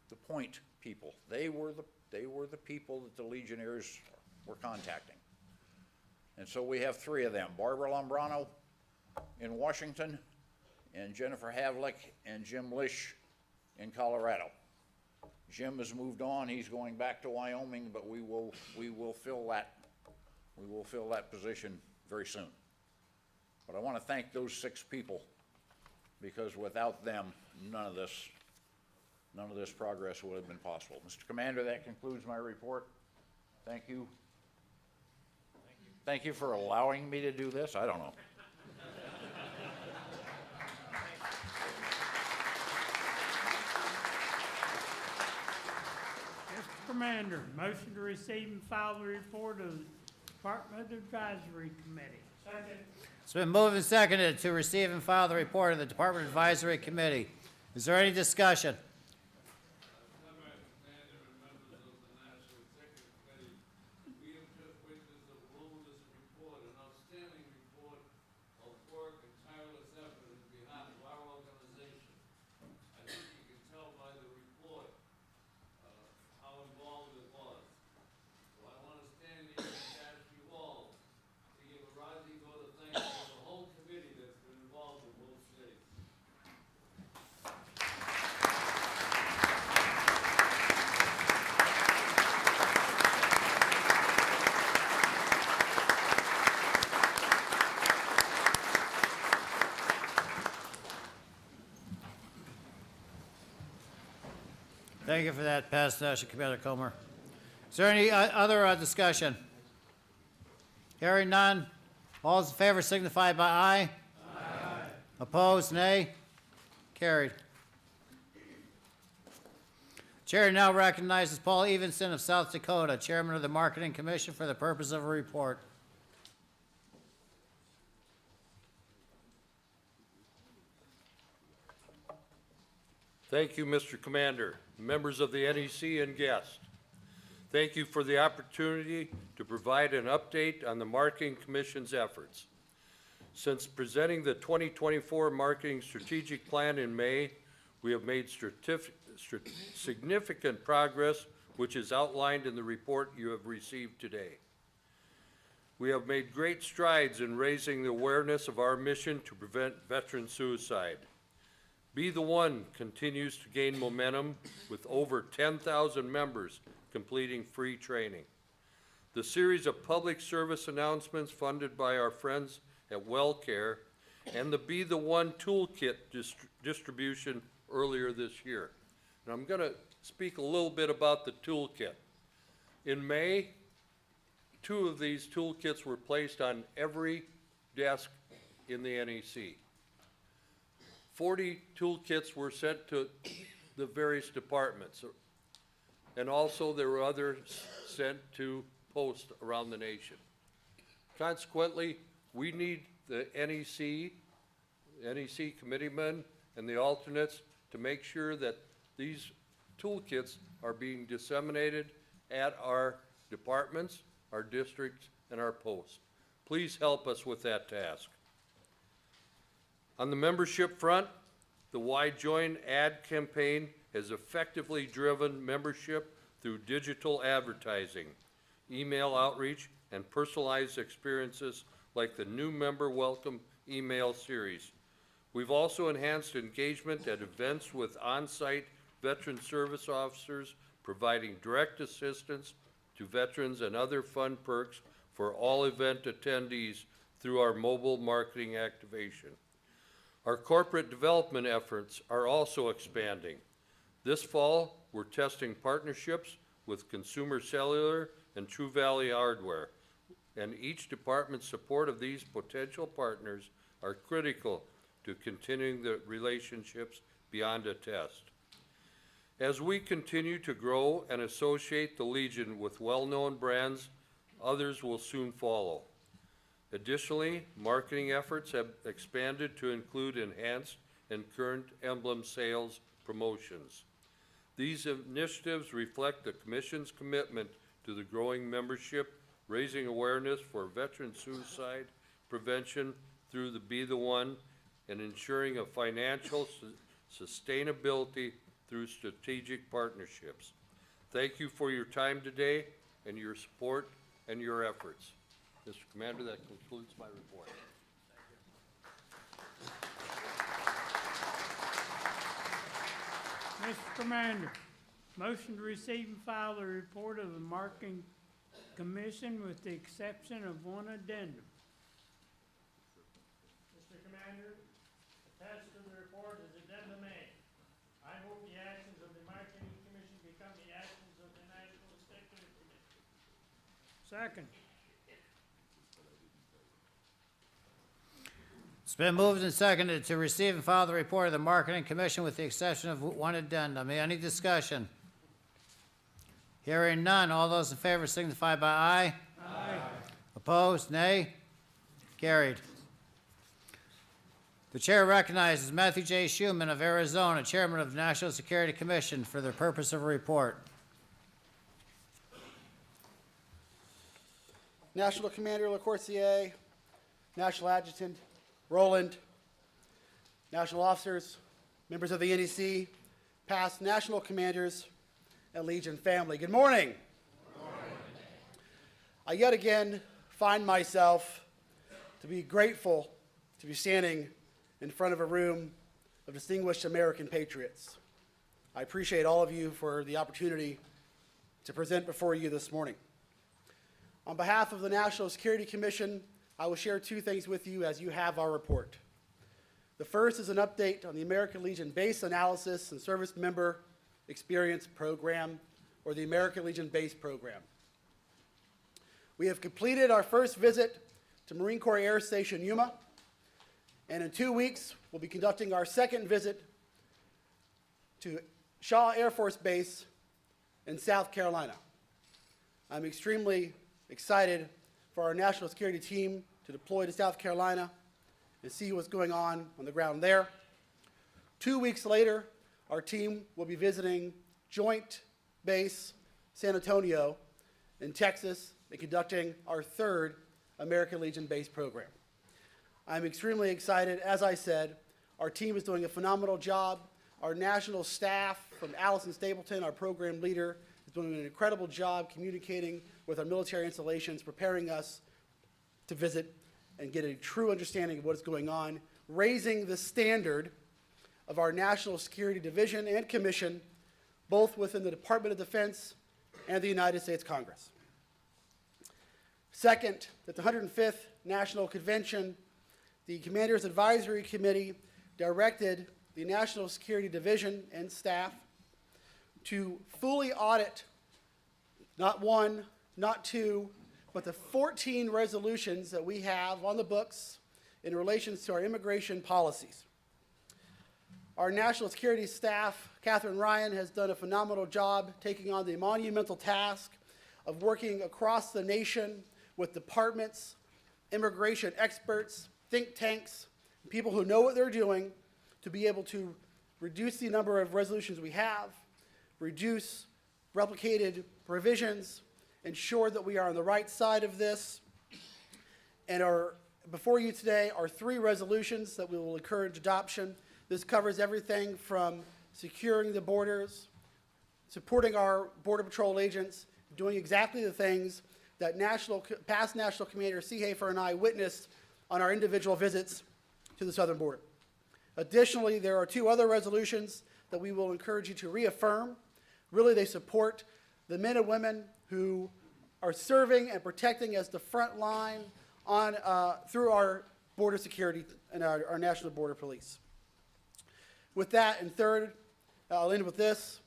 the point people. They were the people that the Legionnaires were contacting. And so we have 3 of them, Barbara Lombrano in Washington, and Jennifer Havlick and Jim Lish in Colorado. Jim has moved on, he's going back to Wyoming, but we will fill that position very soon. But I want to thank those 6 people, because without them, none of this progress would have been possible. Mr. Commander, that concludes my report. Thank you. Thank you for allowing me to do this. I don't know. Mr. Commander, motion to receive and file the report of the Department Advisory Committee. Second. It's been moved and seconded to receive and file the report of the Department Advisory Committee. Is there any discussion? Thank you for that, Past National Commander Comer. Is there any other discussion? Hearing none. All those in favor signify by aye. Aye. Opposed, nay. Carried. Chair now recognizes Paul Evenson of South Dakota, Chairman of the Marketing Commission, for the purpose of a report. Thank you, Mr. Commander, members of the NEC and guests. Thank you for the opportunity to provide an update on the Marketing Commission's efforts. Since presenting the 2024 Marketing Strategic Plan in May, we have made significant progress, which is outlined in the report you have received today. We have made great strides in raising the awareness of our mission to prevent veteran suicide. Be the One continues to gain momentum with over 10,000 members completing free training. The series of public service announcements funded by our friends at WellCare and the Be the One toolkit distribution earlier this year. And I'm going to speak a little bit about the toolkit. In May, 2 of these toolkits were placed on every desk in the NEC. 40 toolkits were sent to the various departments, and also there were others sent to posts around the nation. Consequently, we need the NEC committeemen and the alternates to make sure that these toolkits are being disseminated at our departments, our districts, and our posts. Please help us with that task. On the membership front, the Why Join ad campaign has effectively driven membership through digital advertising, email outreach, and personalized experiences like the new member welcome email series. We've also enhanced engagement at events with on-site veteran service officers, providing direct assistance to veterans and other fun perks for all event attendees through our mobile marketing activation. Our corporate development efforts are also expanding. This fall, we're testing partnerships with Consumer Cellular and True Valley Hardware, and each department's support of these potential partners are critical to continuing the relationships beyond a test. As we continue to grow and associate the Legion with well-known brands, others will soon follow. Additionally, marketing efforts have expanded to include enhanced and current emblem sales promotions. These initiatives reflect the Commission's commitment to the growing membership, raising awareness for veteran suicide prevention through the Be the One, and ensuring a financial sustainability through strategic partnerships. Thank you for your time today and your support and your efforts. Mr. Commander, that concludes my report. Mr. Commander, motion to receive and file the report of the Marketing Commission with the exception of one addendum. Mr. Commander, attached to the report is addendum A. I hope the actions of the Marketing Commission become the actions of the National Executive Committee. Second. It's been moved and seconded to receive and file the report of the Marketing Commission with the exception of one addendum. Any discussion? Hearing none. All those in favor signify by aye. Aye. Opposed? Nay. Carried. The chair recognizes Matthew J. Schuman of Arizona, Chairman of the National Security Commission, for the purpose of a report. National Commander LaCourcier, National Adjutant Roland, National Officers, members of the NEC, past National Commanders, and Legion family. Good morning. Good morning. I yet again find myself to be grateful to be standing in front of a room of distinguished American patriots. I appreciate all of you for the opportunity to present before you this morning. On behalf of the National Security Commission, I will share 2 things with you as you have our report. The first is an update on the American Legion base analysis and service member Experience Program, or the American Legion Base Program. We have completed our first visit to Marine Corps Air Station Yuma, and in 2 weeks, we'll be conducting our second visit to Shaw Air Force Base in South Carolina. I'm extremely excited for our national security team to deploy to South Carolina and see what's going on the ground there. 2 weeks later, our team will be visiting Joint Base San Antonio in Texas and conducting our third American Legion Base program. I'm extremely excited. As I said, our team is doing a phenomenal job. Our national staff, from Allison Stapleton, our program leader, is doing an incredible job communicating with our military installations, preparing us to visit and get a true understanding of what is going on, raising the standard of our National Security Division and Commission, both within the Department of Defense and the United States Congress. Second, at the 105th National Convention, the Commander's Advisory Committee directed the National Security Division and staff to fully audit not one, not two, but the 14 resolutions that we have on the books in relation to our immigration policies. Our national security staff, Catherine Ryan, has done a phenomenal job taking on the monumental task of working across the nation with departments, immigration experts, think tanks, people who know what they're doing to be able to reduce the number of resolutions we have, reduce replicated provisions, ensure that we are on the right side of this. And before you today are 3 resolutions that we will encourage adoption. This covers everything from securing the borders, supporting our Border Patrol agents, doing exactly the things that past National Commander Seehafer and I witnessed on our individual visits to the southern border. Additionally, there are 2 other resolutions that we will encourage you to reaffirm. Really, they support the men and women who are serving and protecting as the front line through our border security and our National Border Police. With that, and third, I'll end with this.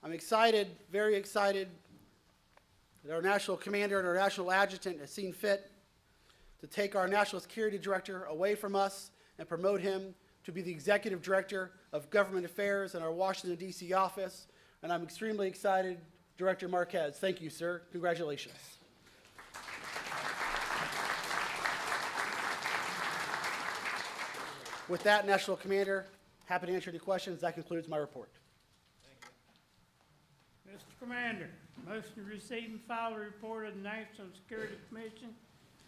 I'm excited, very excited, that our National Commander and our National Adjutant has seen fit to take our National Security Director away from us and promote him to be the Executive Director of Government Affairs in our Washington, D.C. office. And I'm extremely excited, Director Marquez. Thank you, sir. Congratulations. With that, National Commander, happy to answer any questions. That concludes my report. Mr. Commander, motion to receive and file a report of the National Security Commission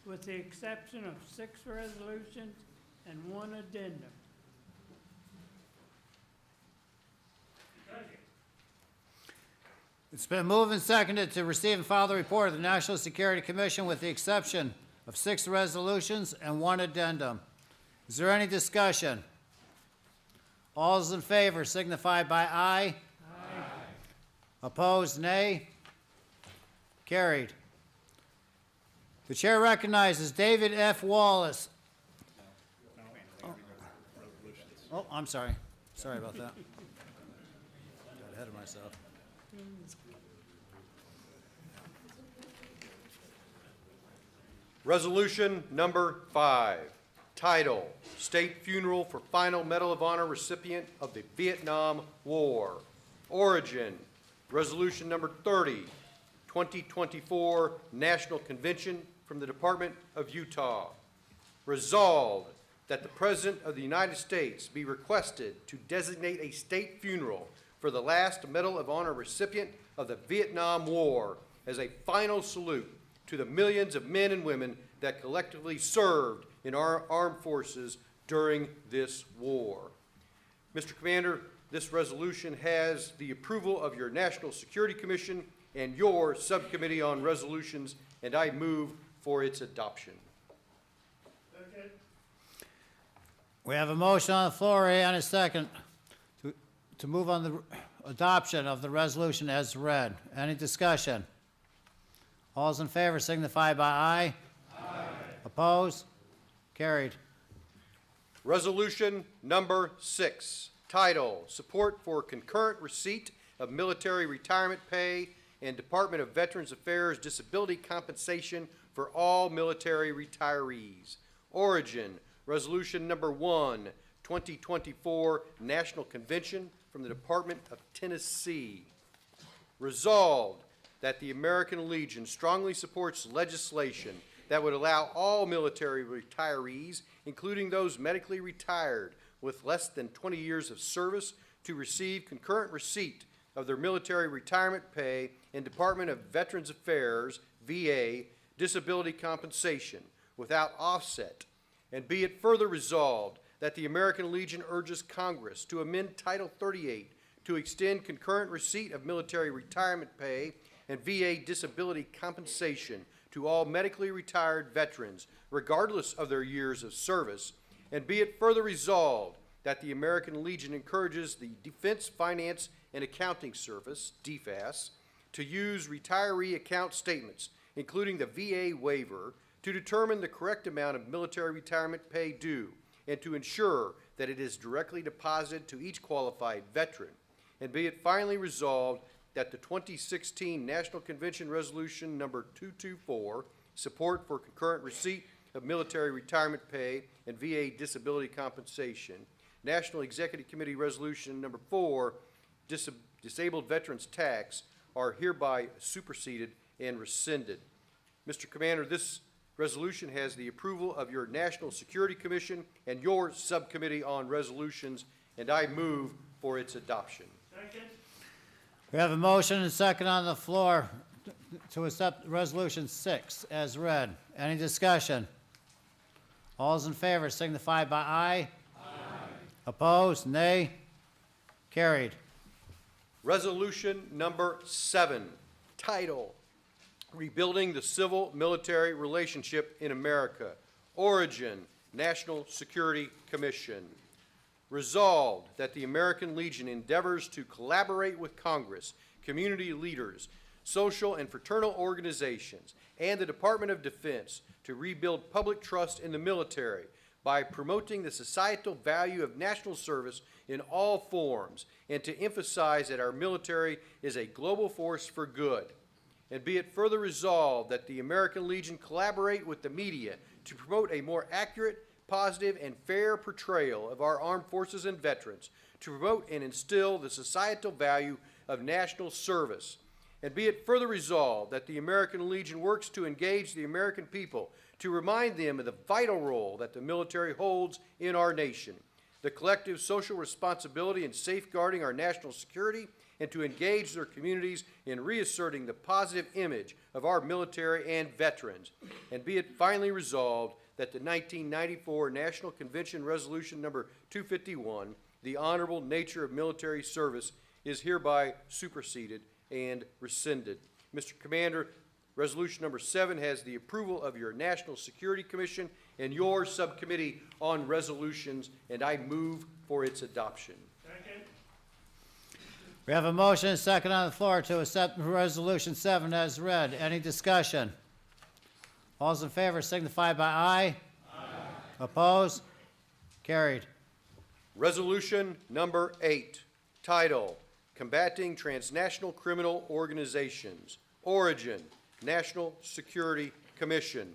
with the exception of 6 resolutions and 1 addendum. It's been moved and seconded to receive and file the report of the National Security Commission with the exception of 6 resolutions and 1 addendum. Is there any discussion? All those in favor signify by aye. Aye. Opposed, nay. Carried. The chair recognizes David F. Wallace. Oh, I'm sorry. Sorry about that. Got ahead of myself. Resolution number 5, title, State Funeral for Final Medal of Honor recipient of the Vietnam War. Origin, Resolution number 30, 2024 National Convention from the Department of Utah. Resolved that the President of the United States be requested to designate a state funeral for the last Medal of Honor recipient of the Vietnam War as a final salute to the millions of men and women that collectively served in our armed forces during this war. Mr. Commander, this resolution has the approval of your National Security Commission and your Subcommittee on Resolutions, and I move for its adoption. We have a motion on the floor and a second to move on the adoption of the resolution as read. Any discussion? All those in favor signify by aye. Aye. Opposed? Carried. Resolution number 6, title, Support for Concurrent Receipt of military retirement pay and Department of Veterans Affairs disability compensation for all military retirees. Origin, Resolution Number 1, 2024 National Convention from the Department of Tennessee. Resolved that the American Legion strongly supports legislation that would allow all military retirees, including those medically retired with less than 20 years of service, to receive concurrent receipt of their military retirement pay and Department of Veterans Affairs, VA, disability compensation without offset. And be it further resolved that the American Legion urges Congress to amend Title 38 to extend concurrent receipt of military retirement pay and VA disability compensation to all medically retired veterans, regardless of their years of service. And be it further resolved that the American Legion encourages the Defense Finance and Accounting Service, DFAS, to use retiree account statements, including the VA waiver, to determine the correct amount of military retirement pay due and to ensure that it is directly deposited to each qualified veteran. And be it finally resolved that the 2016 National Convention Resolution Number 224, support for concurrent receipt of military retirement pay and VA disability compensation, National Executive Committee Resolution Number 4, disabled veterans tax, are hereby superseded and rescinded. Mr. Commander, this resolution has the approval of your National Security Commission and your Subcommittee on Resolutions, and I move for its adoption. We have a motion and a second on the floor to accept Resolution 6 as read. Any discussion? All those in favor signify by aye. Aye. Opposed? Nay. Carried. Resolution number 7, title, Rebuilding the Civil-Military Relationship in America. Origin, National Security Commission. Resolved that the American Legion endeavors to collaborate with Congress, community leaders, social and fraternal organizations, and the Department of Defense to rebuild public trust in the military by promoting the societal value of national service in all forms, and to emphasize that our military is a global force for good. And be it further resolved that the American Legion collaborate with the media to promote a more accurate, positive, and fair portrayal of our armed forces and veterans, to promote and instill the societal value of national service. And be it further resolved that the American Legion works to engage the American people, to remind them of the vital role that the military holds in our nation, the collective social responsibility in safeguarding our national security, and to engage their communities in reasserting the positive image of our military and veterans. And be it finally resolved that the 1994 National Convention Resolution Number 251, the honorable nature of military service, is hereby superseded and rescinded. Mr. Commander, Resolution Number 7 has the approval of your National Security Commission and your Subcommittee on Resolutions, and I move for its adoption. We have a motion and a second on the floor to accept Resolution 7 as read. Any discussion? All those in favor signify by aye. Aye. Opposed? Carried. Resolution Number 8, title, Combating Transnational Criminal Organizations. Origin, National Security Commission.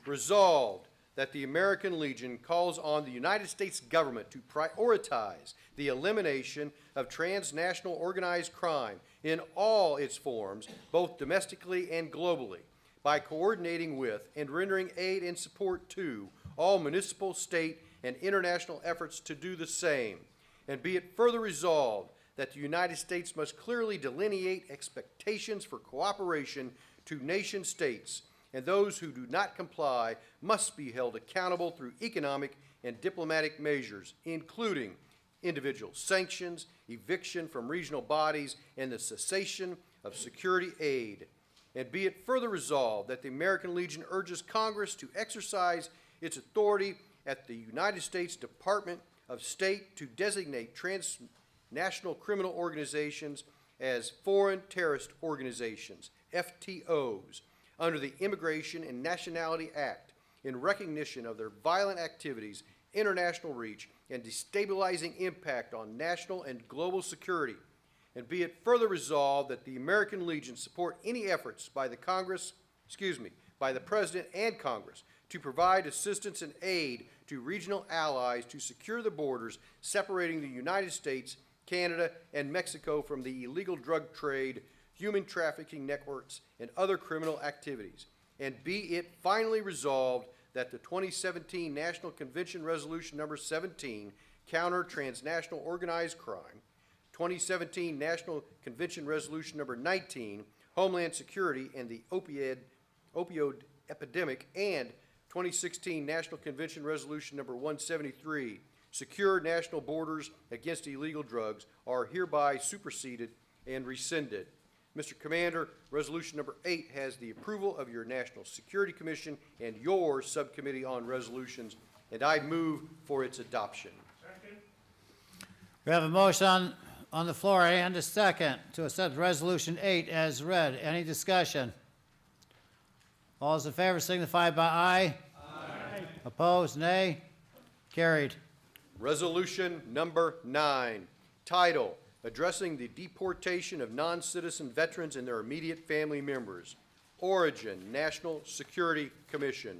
Resolved that the American Legion calls on the United States government to prioritize the elimination of transnational organized crime in all its forms, both domestically and globally, by coordinating with and rendering aid and support to all municipal, state, and international efforts to do the same. And be it further resolved that the United States must clearly delineate expectations for cooperation to nation states, and those who do not comply must be held accountable through economic and diplomatic measures, including individual sanctions, eviction from regional bodies, and the cessation of security aid. And be it further resolved that the American Legion urges Congress to exercise its authority at the United States Department of State to designate transnational criminal organizations as foreign terrorist organizations, FTOs, under the Immigration and Nationality Act in recognition of their violent activities, international reach, and destabilizing impact on national and global security. And be it further resolved that the American Legion support any efforts by the by the President and Congress to provide assistance and aid to regional allies to secure the borders separating the United States, Canada, and Mexico from the illegal drug trade, human trafficking networks, and other criminal activities. And be it finally resolved that the 2017 National Convention Resolution Number 17, Counter Transnational Organized Crime, 2017 National Convention Resolution Number 19, Homeland Security and the Opioid Epidemic, and 2016 National Convention Resolution Number 173, Secure National Borders Against Illegal Drugs, are hereby superseded and rescinded. Mr. Commander, Resolution Number 8 has the approval of your National Security Commission and your Subcommittee on Resolutions, and I move for its adoption. We have a motion on the floor and a second to accept Resolution 8 as read. Any discussion? All those in favor signify by aye. Aye. Opposed, nay. Carried. Resolution Number 9, title, Addressing the Deportation of Non-Citizen Veterans and Their Immediate Family Members. Origin, National Security Commission.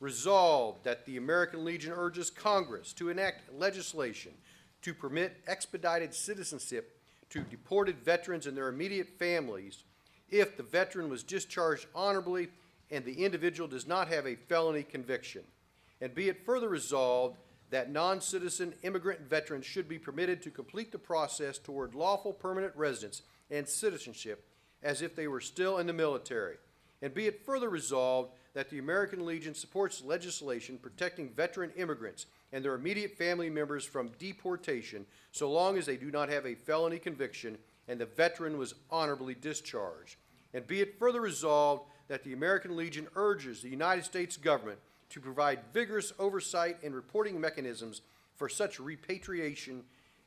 Resolved that the American Legion urges Congress to enact legislation to permit expedited citizenship to deported veterans and their immediate families if the veteran was discharged honorably and the individual does not have a felony conviction. And be it further resolved that non-citizen immigrant veterans should be permitted to complete the process toward lawful permanent residence and citizenship as if they were still in the military. And be it further resolved that the American Legion supports legislation protecting veteran immigrants and their immediate family members from deportation so long as they do not have a felony conviction and the veteran was honorably discharged. And be it further resolved that the American Legion urges the United States government to provide vigorous oversight and reporting mechanisms for such repatriation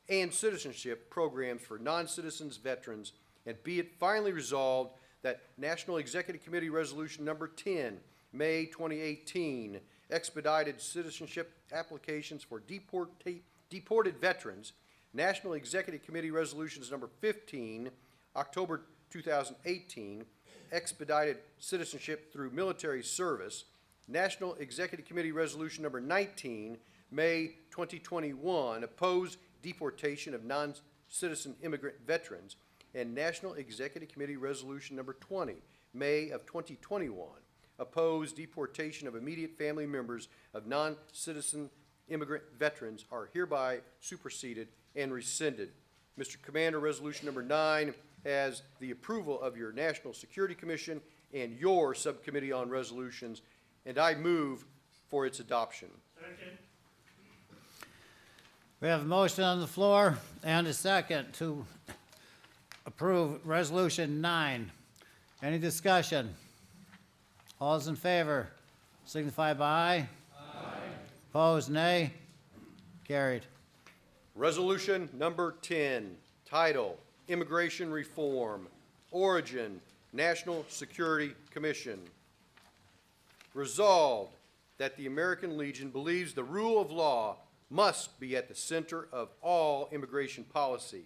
and citizenship programs for non-citizens veterans. And be it finally resolved that National Executive Committee Resolution Number 10, May 2018, expedited citizenship applications for deported veterans, National Executive Committee Resolutions Number 15, October 2018, expedited citizenship through military service, National Executive Committee Resolution Number 19, May 2021, opposed deportation of non-citizen immigrant veterans, and National Executive Committee Resolution Number 20, May of 2021, opposed deportation of immediate family members of non-citizen immigrant veterans, are hereby superseded and rescinded. Mr. Commander, Resolution Number 9 has the approval of your National Security Commission and your Subcommittee on Resolutions, and I move for its adoption. Second. We have a motion on the floor and a second to approve Resolution 9. Any discussion? All those in favor signify by aye. Aye. Opposed, nay. Carried. Resolution Number 10, title, Immigration Reform. Origin, National Security Commission. Resolved that the American Legion believes the rule of law must be at the center of all immigration policy.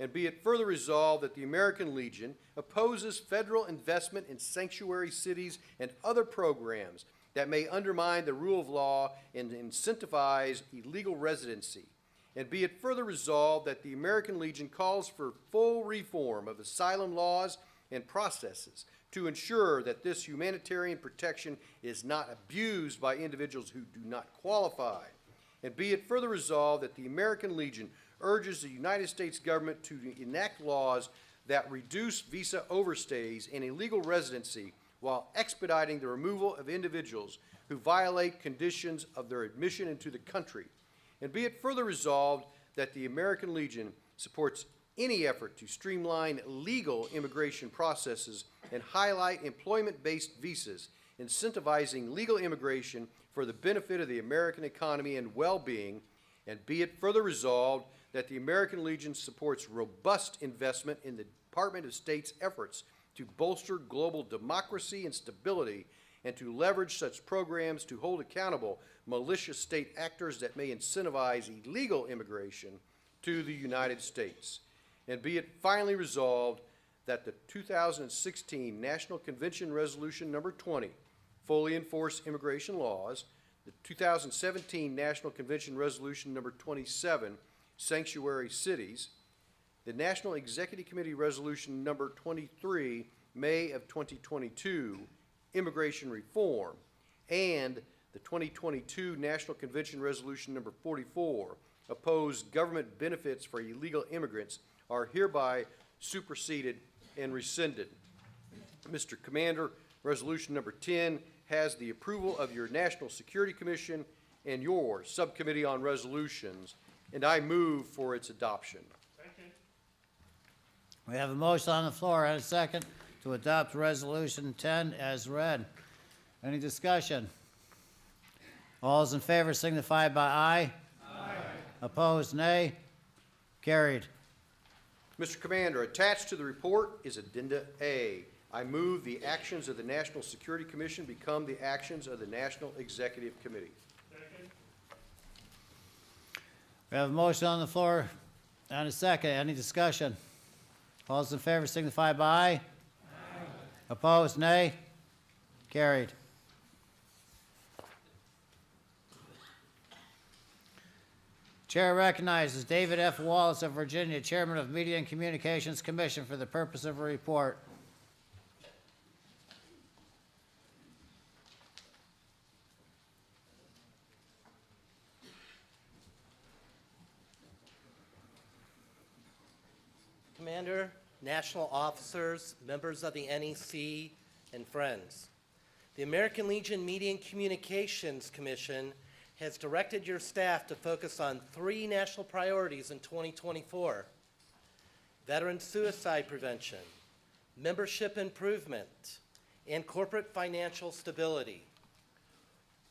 And be it further resolved that the American Legion opposes federal investment in sanctuary cities and other programs that may undermine the rule of law and incentivize illegal residency. And be it further resolved that the American Legion calls for full reform of asylum laws and processes to ensure that this humanitarian protection is not abused by individuals who do not qualify. And be it further resolved that the American Legion urges the United States government to enact laws that reduce visa overstays and illegal residency while expediting the removal of individuals who violate conditions of their admission into the country. And be it further resolved that the American Legion supports any effort to streamline legal immigration processes and highlight employment-based visas, incentivizing legal immigration for the benefit of the American economy and well-being. And be it further resolved that the American Legion supports robust investment in the Department of State's efforts to bolster global democracy and stability, and to leverage such programs to hold accountable malicious state actors that may incentivize illegal immigration to the United States. and be it finally resolved that the 2016 National Convention Resolution Number 20, fully enforce immigration laws, the 2017 National Convention Resolution Number 27, sanctuary cities, the National Executive Committee Resolution Number 23, May of 2022, immigration reform, and the 2022 National Convention Resolution Number 44, oppose government benefits for illegal immigrants, are hereby superseded and rescinded. Mr. Commander, Resolution Number 10 has the approval of your National Security Commission and your Subcommittee on Resolutions, and I move for its adoption. We have a motion on the floor and a second to adopt Resolution 10 as read. Any discussion? All those in favor signify by aye. Aye. Opposed, nay. Carried. Mr. Commander, attached to the report is Addenda A. I move the actions of the National Security Commission become the actions of the National Executive Committee. We have a motion on the floor and a second. Any discussion? All those in favor signify by aye. Aye. Opposed, nay. Carried. Chair recognizes David F. Wallace of Virginia, Chairman of Media and Communications Commission, for the purpose of a report. Commander, national officers, members of the NEC, and friends. The American Legion Media and Communications Commission has directed your staff to focus on 3 national priorities in 2024: veteran suicide prevention, membership improvement, and corporate financial stability.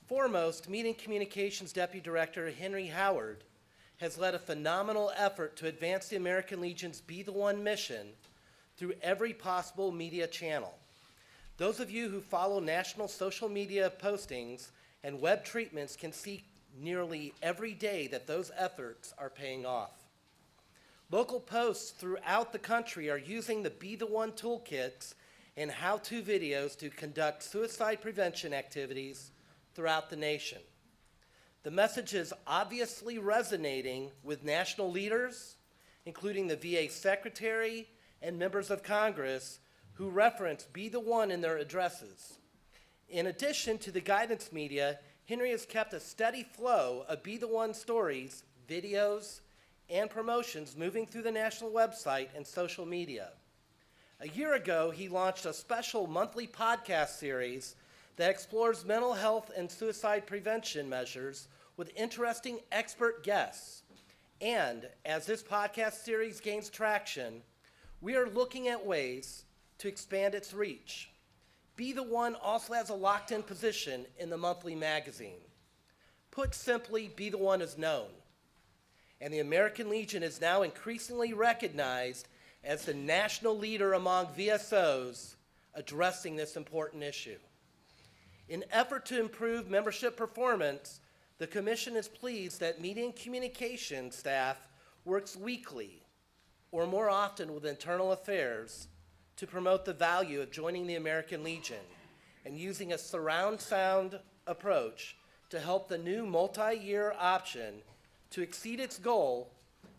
Foremost, Media and Communications Deputy Director Henry Howard has led a phenomenal effort to advance the American Legion's Be the One mission through every possible media channel. Those of you who follow national social media postings and web treatments can see nearly every day that those efforts are paying off. Local posts throughout the country are using the Be the One toolkits and how-to videos to conduct suicide prevention activities throughout the nation. The message is obviously resonating with national leaders, including the VA Secretary and members of Congress who reference Be the One in their addresses. In addition to the guidance media, Henry has kept a steady flow of Be the One stories, videos, and promotions moving through the national website and social media. A year ago, he launched a special monthly podcast series that explores mental health and suicide prevention measures with interesting expert guests. And as this podcast series gains traction, we are looking at ways to expand its reach. Be the One also has a locked-in position in the monthly magazine. Put simply, Be the One is known. And the American Legion is now increasingly recognized as the national leader among VSOs addressing this important issue. In effort to improve membership performance, the Commission is pleased that Media and Communications staff works weekly, or more often with Internal Affairs, to promote the value of joining the American Legion and using a surround sound approach to help the new multi-year option to exceed its goal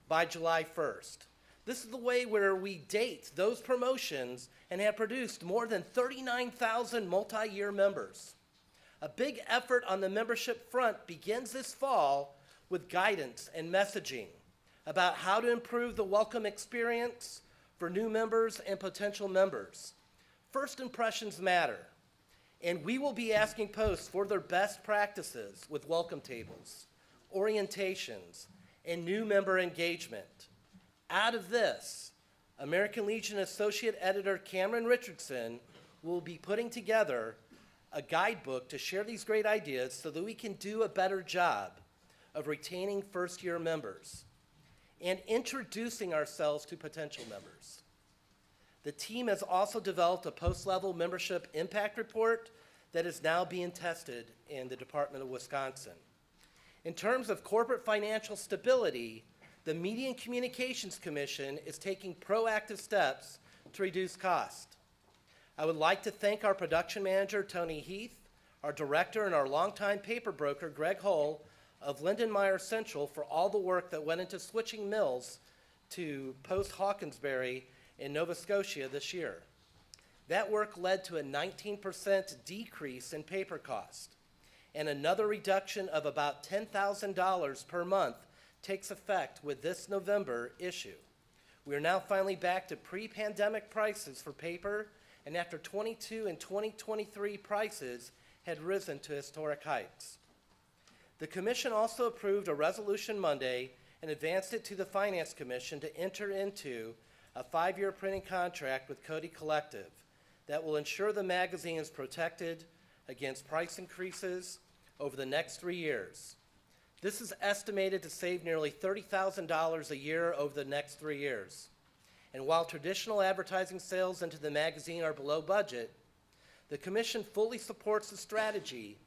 by July 1st. This is the way where we date those promotions and have produced more than 39,000 multi-year members. A big effort on the membership front begins this fall with guidance and messaging about how to improve the welcome experience for new members and potential members. First impressions matter, and we will be asking posts for their best practices with welcome tables, orientations, and new member engagement. Out of this, American Legion Associate Editor Cameron Richardson will be putting together a guidebook to share these great ideas so that we can do a better job of retaining first-year members and introducing ourselves to potential members. The team has also developed a post-level membership impact report that is now being tested in the Department of Wisconsin. In terms of corporate financial stability, The Media and Communications Commission is taking proactive steps to reduce cost. I would like to thank our production manager, Tony Heath, our director, and our longtime paper broker, Greg Hull, of Lindenmeyer Central for all the work that went into switching mills to Post Hawkesbury in Nova Scotia this year. That work led to a 19% decrease in paper cost, and another reduction of about $10,000 per month takes effect with this November issue. We are now finally back to pre-pandemic prices for paper, and after 22 and 2023 prices had risen to historic heights. The Commission also approved a resolution Monday and advanced it to the Finance Commission to enter into a 5-year printing contract with Cody Collective that will ensure the magazine is protected against price increases over the next 3 years. This is estimated to save nearly $30,000 a year over the next 3 years. And while traditional advertising sales into the magazine are below budget, the Commission fully supports the strategy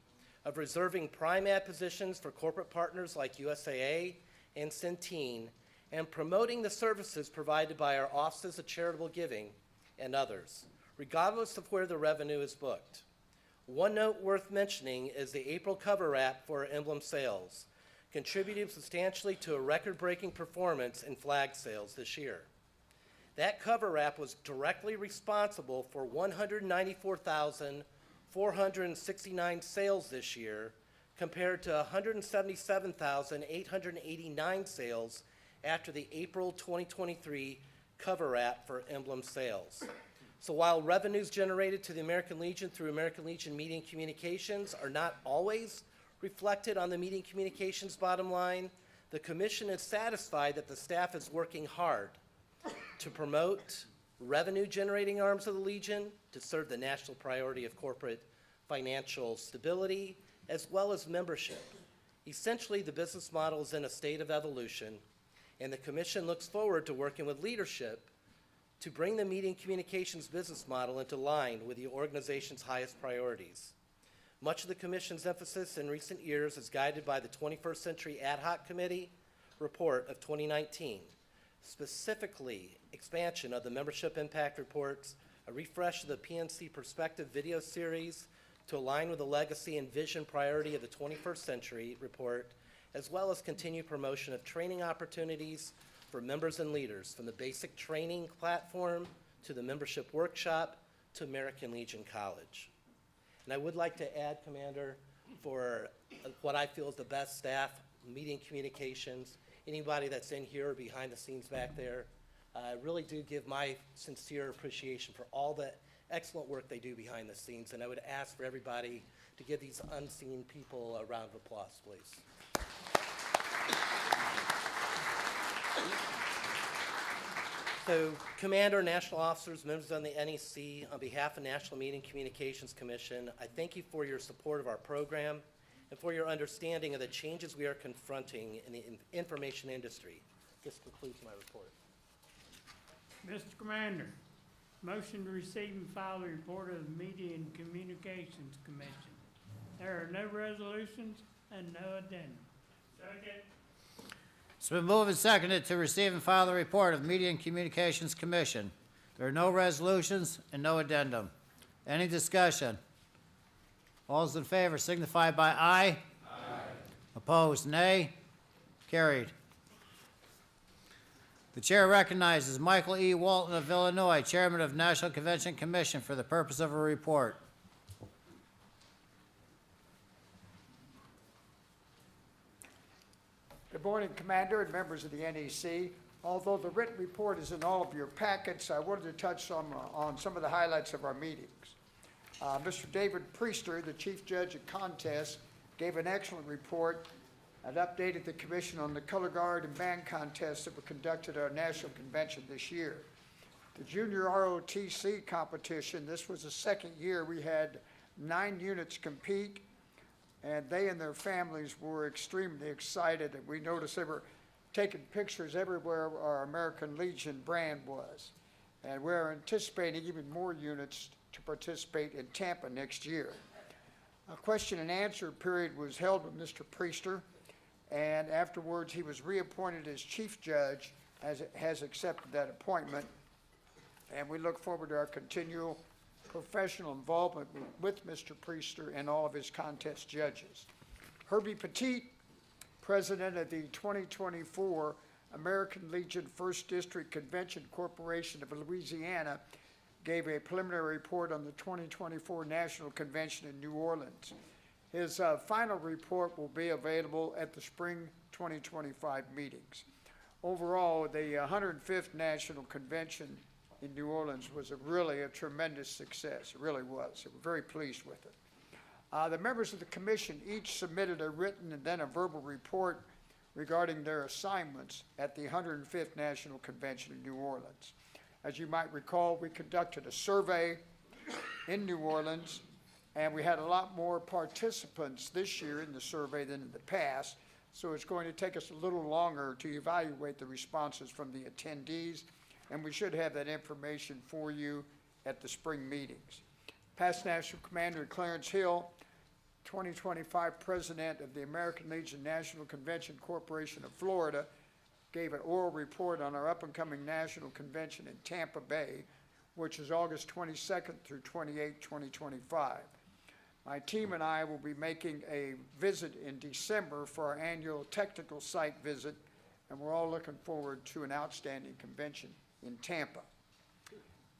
of reserving prime ad positions for corporate partners like USAA and Centene, and promoting the services provided by our offices of charitable giving and others, regardless of where the revenue is booked. One note worth mentioning is the April cover wrap for our emblem sales, contributed substantially to a record-breaking performance in flag sales this year. That cover wrap was directly responsible for 194,469 sales this year, compared to 177,889 sales after the April 2023 cover wrap for emblem sales. So while revenues generated to the American Legion through American Legion Media and Communications are not always reflected on the Media and Communications bottom line, the Commission is satisfied that the staff is working hard to promote revenue-generating arms of the Legion, to serve the national priority of corporate financial stability, as well as membership. Essentially, the business model is in a state of evolution, and the Commission looks forward to working with leadership to bring the Media and Communications business model into line with the organization's highest priorities. Much of the Commission's emphasis in recent years is guided by the 21st Century Ad Hoc Committee report of 2019, specifically expansion of the membership impact reports, a refresh of the PNC Perspective video series to align with the legacy and vision priority of the 21st Century report, as well as continued promotion of training opportunities for members and leaders, from the basic training platform to the membership workshop to American Legion College. And I would like to add, Commander, for what I feel is the best staff, Media and Communications, anybody that's in here or behind the scenes back there, I really do give my sincere appreciation for all the excellent work they do behind the scenes, and I would ask for everybody to give these unseen people a round of applause, please. So, Commander, national officers, members of the NEC, on behalf of National Media and Communications Commission, I thank you for your support of our program and for your understanding of the changes we are confronting in the information industry. This concludes my report. Mr. Commander, motion to receive and file the report of the Media and Communications Commission. There are no resolutions and no addendum. Second. It's been moved and seconded to receive and file the report of the Media and Communications Commission. There are no resolutions and no addendum. Any discussion? All those in favor signify by aye. Aye. Opposed, nay. Carried. The chair recognizes Michael E. Walton of Illinois, Chairman of National Convention Commission, for the purpose of a report. Good morning, Commander and members of the NEC. Although the written report is in all of your packets, I wanted to touch on some of the highlights of our meetings. Mr. David Priester, the Chief Judge at Contest, gave an excellent report and updated the Commission on the color guard and band contests that were conducted at our national convention this year. The Junior ROTC competition, this was the second year we had 9 units compete, and they and their families were extremely excited. And we noticed they were taking pictures everywhere our American Legion brand was. And we're anticipating even more units to participate in Tampa next year. A question and answer period was held with Mr. Priester. and afterwards he was reappointed as chief judge, has accepted that appointment, and we look forward to our continual professional involvement with Mr. Priester and all of his contest judges. Herbie Petit, president of the 2024 American Legion First District Convention Corporation of Louisiana, gave a preliminary report on the 2024 National Convention in New Orleans. His final report will be available at the spring 2025 meetings. Overall, the 105th National Convention in New Orleans was really a tremendous success. It really was. We're very pleased with it. The members of the commission each submitted a written and then a verbal report regarding their assignments at the 105th National Convention in New Orleans. As you might recall, we conducted a survey in New Orleans, and we had a lot more participants this year in the survey than in the past, so it's going to take us a little longer to evaluate the responses from the attendees, and we should have that information for you at the spring meetings. Past National Commander Clarence Hill, 2025 President of the American Legion National Convention Corporation of Florida, gave an oral report on our up-and-coming National Convention in Tampa Bay, which is August 22nd through 28, 2025. My team and I will be making a visit in December for our annual technical site visit, and we're all looking forward to an outstanding convention in Tampa.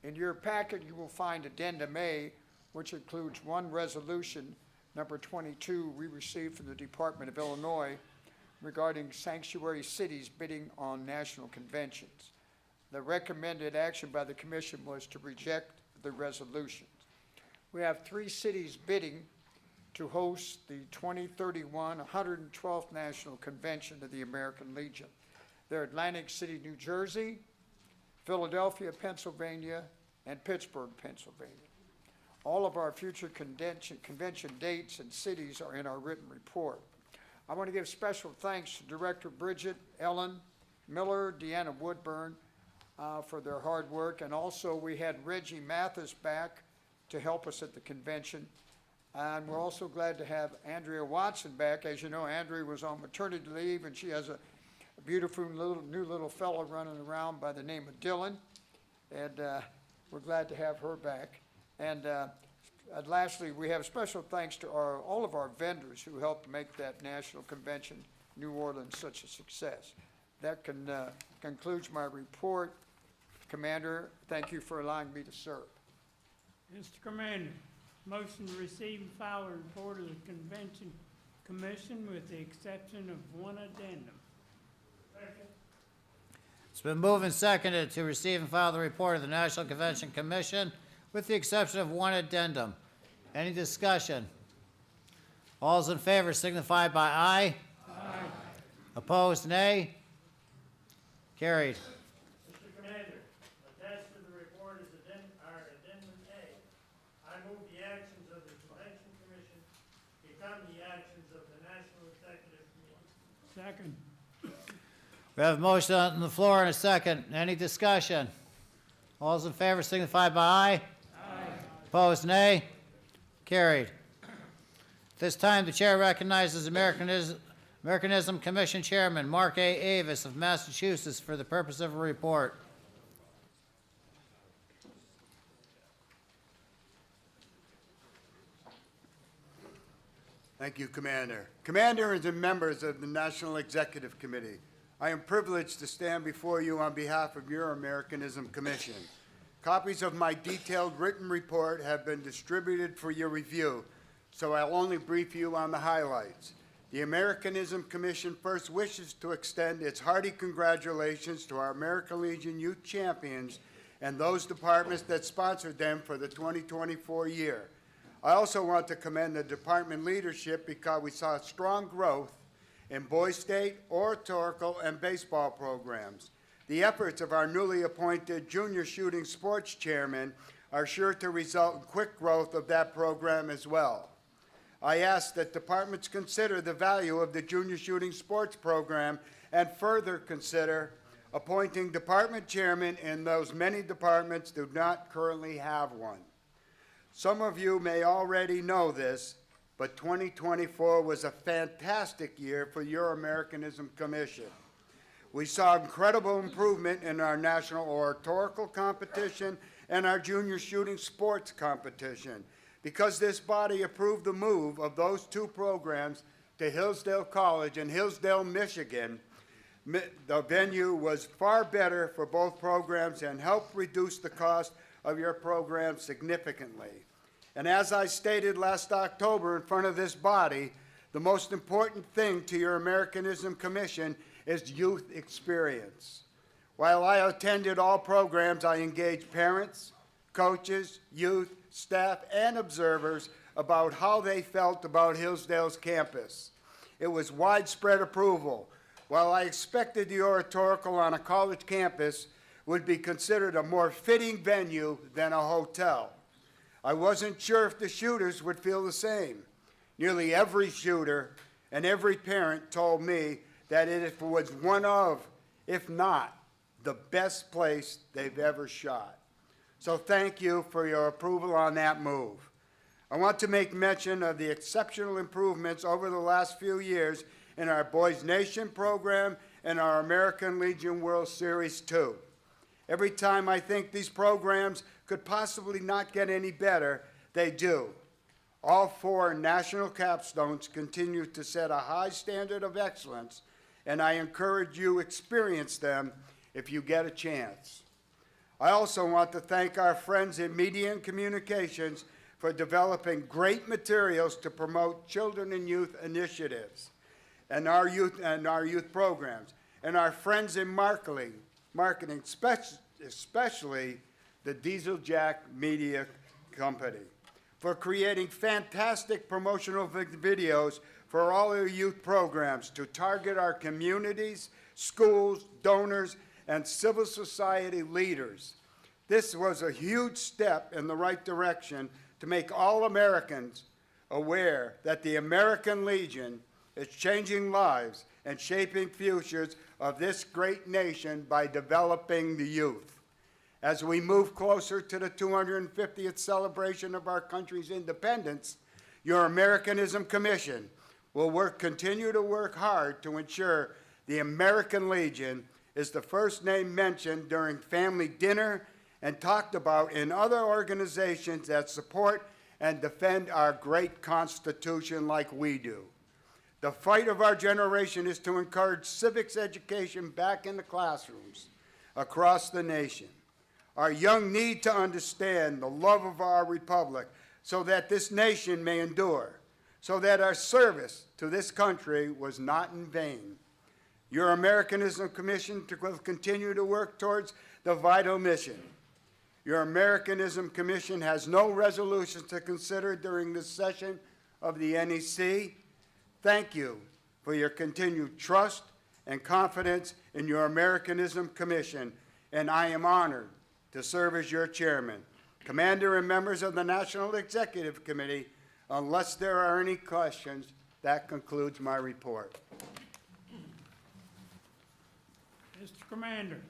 In your packet, you will find Addendum A, which includes one resolution, number 22, we received from the Department of Illinois regarding sanctuary cities bidding on national conventions. The recommended action by the commission was to reject the resolutions. We have 3 cities bidding to host the 2031 112th National Convention of the American Legion. They're Atlantic City, New Jersey, Philadelphia, Pennsylvania, and Pittsburgh, Pennsylvania. All of our future convention dates and cities are in our written report. I want to give special thanks to Director Bridget, Ellen Miller, Deanna Woodburn for their hard work, and also we had Reggie Mathis back to help us at the convention. And we're also glad to have Andrea Watson back. As you know, Andrea was on maternity leave, and she has a beautiful new little fellow running around by the name of Dylan, and we're glad to have her back. And lastly, we have special thanks to all of our vendors who helped make that National Convention, New Orleans, such a success. That concludes my report. Commander, thank you for allowing me to serve. Mr. Commander, motion to receive and file a report of the Convention Commission with the exception of one addendum. Second. It's been moved and seconded to receive and file the report of the National Convention Commission with the exception of one addendum. Any discussion? All those in favor signify by aye. Aye. Opposed, nay. Carried. Mr. Commander, attached to the report is addendum A. I move the actions of the Convention Commission become the actions of the National Executive Committee. Second. We have a motion on the floor and a second. Any discussion? All those in favor signify by aye. Aye. Opposed, nay. Carried. At this time, the chair recognizes Americanism Commission Chairman Mark A. Avis of Massachusetts for the purpose of a report. Thank you, Commander. Commanders and members of the National Executive Committee, I am privileged to stand before you on behalf of your Americanism Commission. Copies of my detailed written report have been distributed for your review, so I'll only brief you on the highlights. The Americanism Commission first wishes to extend its hearty congratulations to our American Legion Youth Champions and those departments that sponsored them for the 2024 year. I also want to commend the department leadership because we saw strong growth in Boys State, oratorical, and baseball programs. The efforts of our newly appointed junior shooting sports chairman are sure to result in quick growth of that program as well. I ask that departments consider the value of the junior shooting sports program and further consider appointing department chairmen in those many departments do not currently have one. Some of you may already know this, but 2024 was a fantastic year for your Americanism Commission. We saw incredible improvement in our national oratorical competition and our junior shooting sports competition because this body approved the move of those two programs to Hillsdale College in Hillsdale, Michigan. The venue was far better for both programs and helped reduce the cost of your program significantly. And as I stated last October in front of this body, the most important thing to your Americanism Commission is youth experience. While I attended all programs, I engaged parents, coaches, youth, staff, and observers about how they felt about Hillsdale's campus. It was widespread approval. While I expected the oratorical on a college campus would be considered a more fitting venue than a hotel, I wasn't sure if the shooters would feel the same. Nearly every shooter and every parent told me that it was one of, if not, the best place they've ever shot. So thank you for your approval on that move. I want to make mention of the exceptional improvements over the last few years in our Boys Nation program and our American Legion World Series 2. Every time I think these programs could possibly not get any better, they do. All four national capstones continue to set a high standard of excellence, and I encourage you to experience them if you get a chance. I also want to thank our friends in Media and Communications for developing great materials to promote children and youth initiatives and our youth programs, and our friends in marketing, especially the Diesel Jack Media Company, for creating fantastic promotional videos for all our youth programs to target our communities, schools, donors, and civil society leaders. This was a huge step in the right direction to make all Americans aware that the American Legion is changing lives and shaping futures of this great nation by developing the youth. As we move closer to the 250th celebration of our country's independence, your Americanism Commission will continue to work hard to ensure the American Legion is the first name mentioned during family dinner and talked about in other organizations that support and defend our great Constitution like we do. The fight of our generation is to encourage civics education back in the classrooms across the nation. Our young need to understand the love of our republic so that this nation may endure, so that our service to this country was not in vain. Your Americanism Commission will continue to work towards the vital mission. Your Americanism Commission has no resolutions to consider during this session of the NEC. Thank you for your continued trust and confidence in your Americanism Commission, and I am honored to serve as your chairman. Commander and members of the National Executive Committee, unless there are any questions, that concludes my report. Mr. Commander,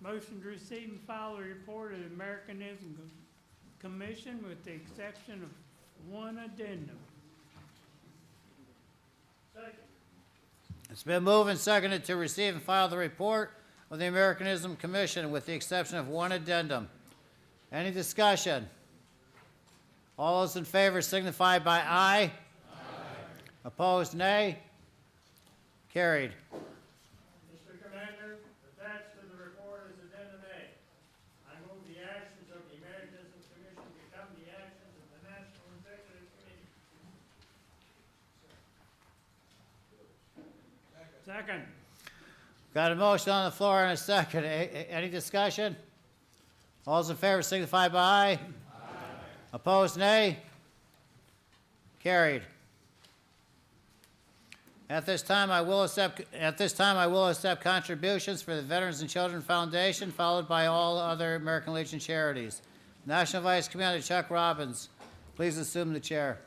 motion to receive and file the report of the Americanism Commission with the exception of one addendum. Second. It's been moved and seconded to receive and file the report of the Americanism Commission with the exception of one addendum. Any discussion? All those in favor signify by aye. Aye. Opposed, nay. Carried. Mr. Commander, attached to the report is addendum A. I move the actions of the Americanism Commission become the actions of the National Executive Committee. Second. Got a motion on the floor and a second. Any discussion? All those in favor signify by aye. Aye. Opposed, nay. Carried. At this time, I will accept contributions for the Veterans and Children Foundation, followed by all other American Legion charities. National Vice Commander Chuck Robbins, please assume the chair.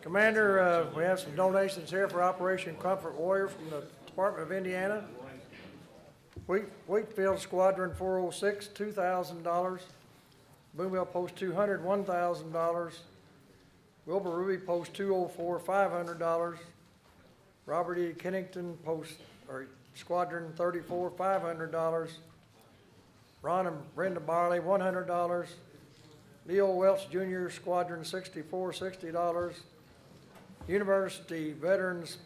Commander, we have some donations here for Operation Comfort Warrior from the Department of Indiana. Wheatfield Squadron 406, $2,000. Boonville Post 200, $1,000. Wilbur Ruby Post 204, $500. Robert E. Kennington Squadron 34, $500. Ron and Brenda Barley, $100. Leo Welch Jr. Squadron 64, $60. University Veterans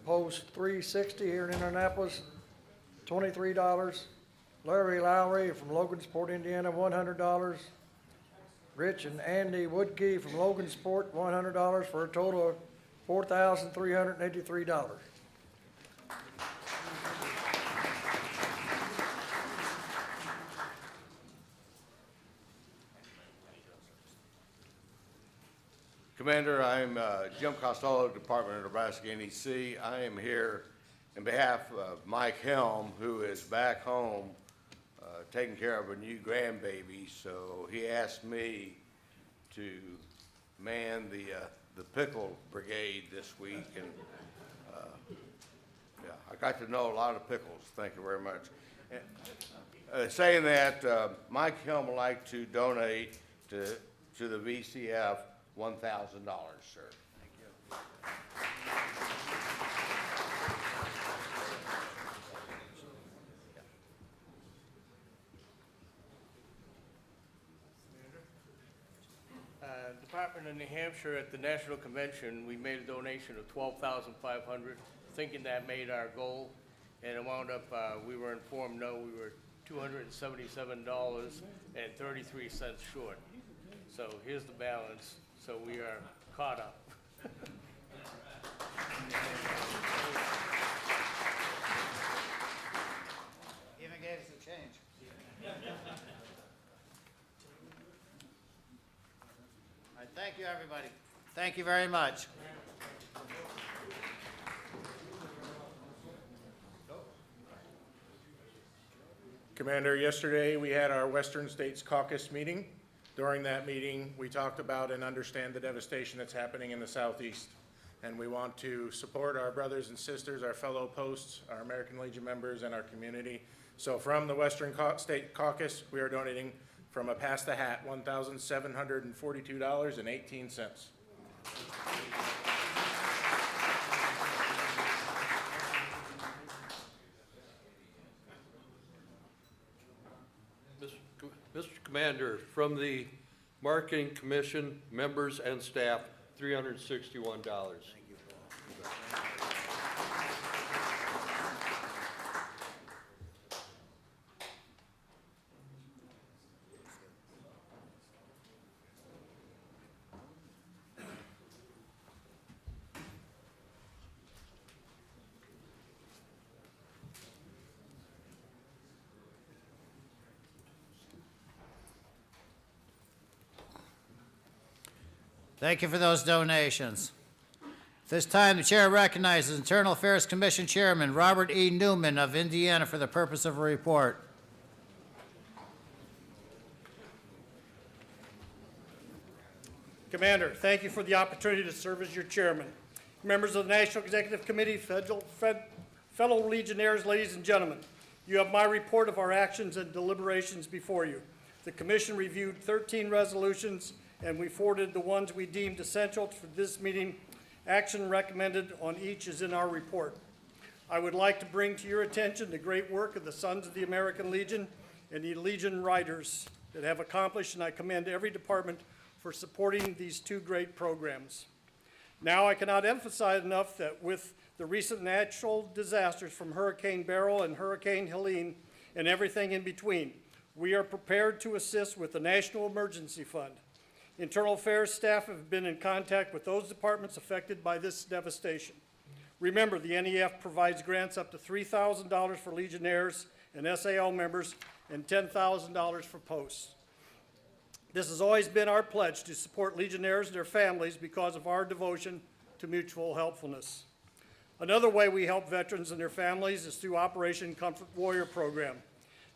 Post 360 here in Indianapolis, $23. Larry Lowry from Logansport, Indiana, $100. Rich and Andy Woodkey from Logansport, $100 for a total of $4,383. Commander, I'm Jim Costello, Department of Nebraska NEC. I am here in behalf of Mike Helm, who is back home taking care of a new grandbaby. So he asked me to man the pickle brigade this week, and yeah, I got to know a lot of pickles. Thank you very much. Saying that, Mike Helm would like to donate to the VCF $1,000, sir. Thank you. Department of New Hampshire at the National Convention, we made a donation of $12,500, thinking that made our goal, and it wound up, we were informed, no, we were $277.33 short. So here's the balance. So we are caught up. Even gave us a change. All right, thank you, everybody. Thank you very much. Commander, yesterday we had our Western States Caucus meeting. During that meeting, we talked about and understand the devastation that's happening in the Southeast. And we want to support our brothers and sisters, our fellow posts, our American Legion members, and our community. So from the Western State Caucus, we are donating from a pass the hat, $1,742.18. Mr. Commander, from the Marketing Commission, members and staff, $361. Thank you. Thank you for those donations. At this time, the chair recognizes Internal Affairs Commission Chairman Robert E. Newman of Indiana for the purpose of a report. Commander, thank you for the opportunity to serve as your chairman. Members of the National Executive Committee, fellow Legionnaires, ladies and gentlemen, you have my report of our actions and deliberations before you. The commission reviewed 13 resolutions, and we forwarded the ones we deemed essential for this meeting. Action recommended on each is in our report. I would like to bring to your attention the great work of the Sons of the American Legion and the Legion Riders that have accomplished, and I commend every department for supporting these two great programs. Now, I cannot emphasize enough that with the recent natural disasters from Hurricane Beryl and Hurricane Helene and everything in between, we are prepared to assist with the National Emergency Fund. Internal Affairs staff have been in contact with those departments affected by this devastation. Remember, the NEF provides grants up to $3,000 for Legionnaires and SAL members and $10,000 for posts. This has always been our pledge to support Legionnaires and their families because of our devotion to mutual helpfulness. Another way we help veterans and their families is through Operation Comfort Warrior program.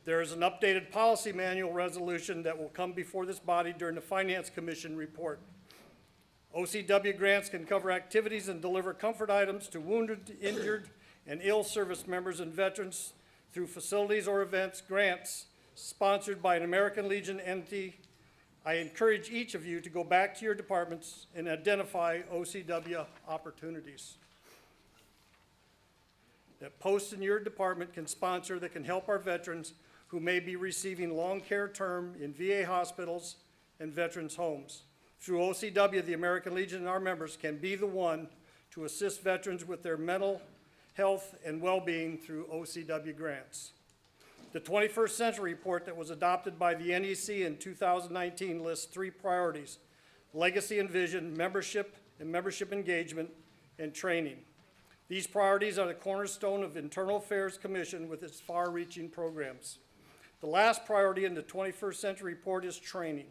There is an updated policy manual resolution that will come before this body during the Finance Commission report. OCW grants can cover activities and deliver comfort items to wounded, injured, and ill service members and veterans through facilities or events grants sponsored by an American Legion entity. I encourage each of you to go back to your departments and identify OCW opportunities that posts in your department can sponsor that can help our veterans who may be receiving long care term in VA hospitals and veterans' homes. Through OCW, the American Legion and our members can be the one to assist veterans with their mental health and well-being through OCW grants. The 21st Century Report that was adopted by the NEC in 2019 lists 3 priorities: legacy and vision, membership and membership engagement, and training. These priorities are the cornerstone of Internal Affairs Commission with its far-reaching programs. The last priority in the 21st Century Report is training.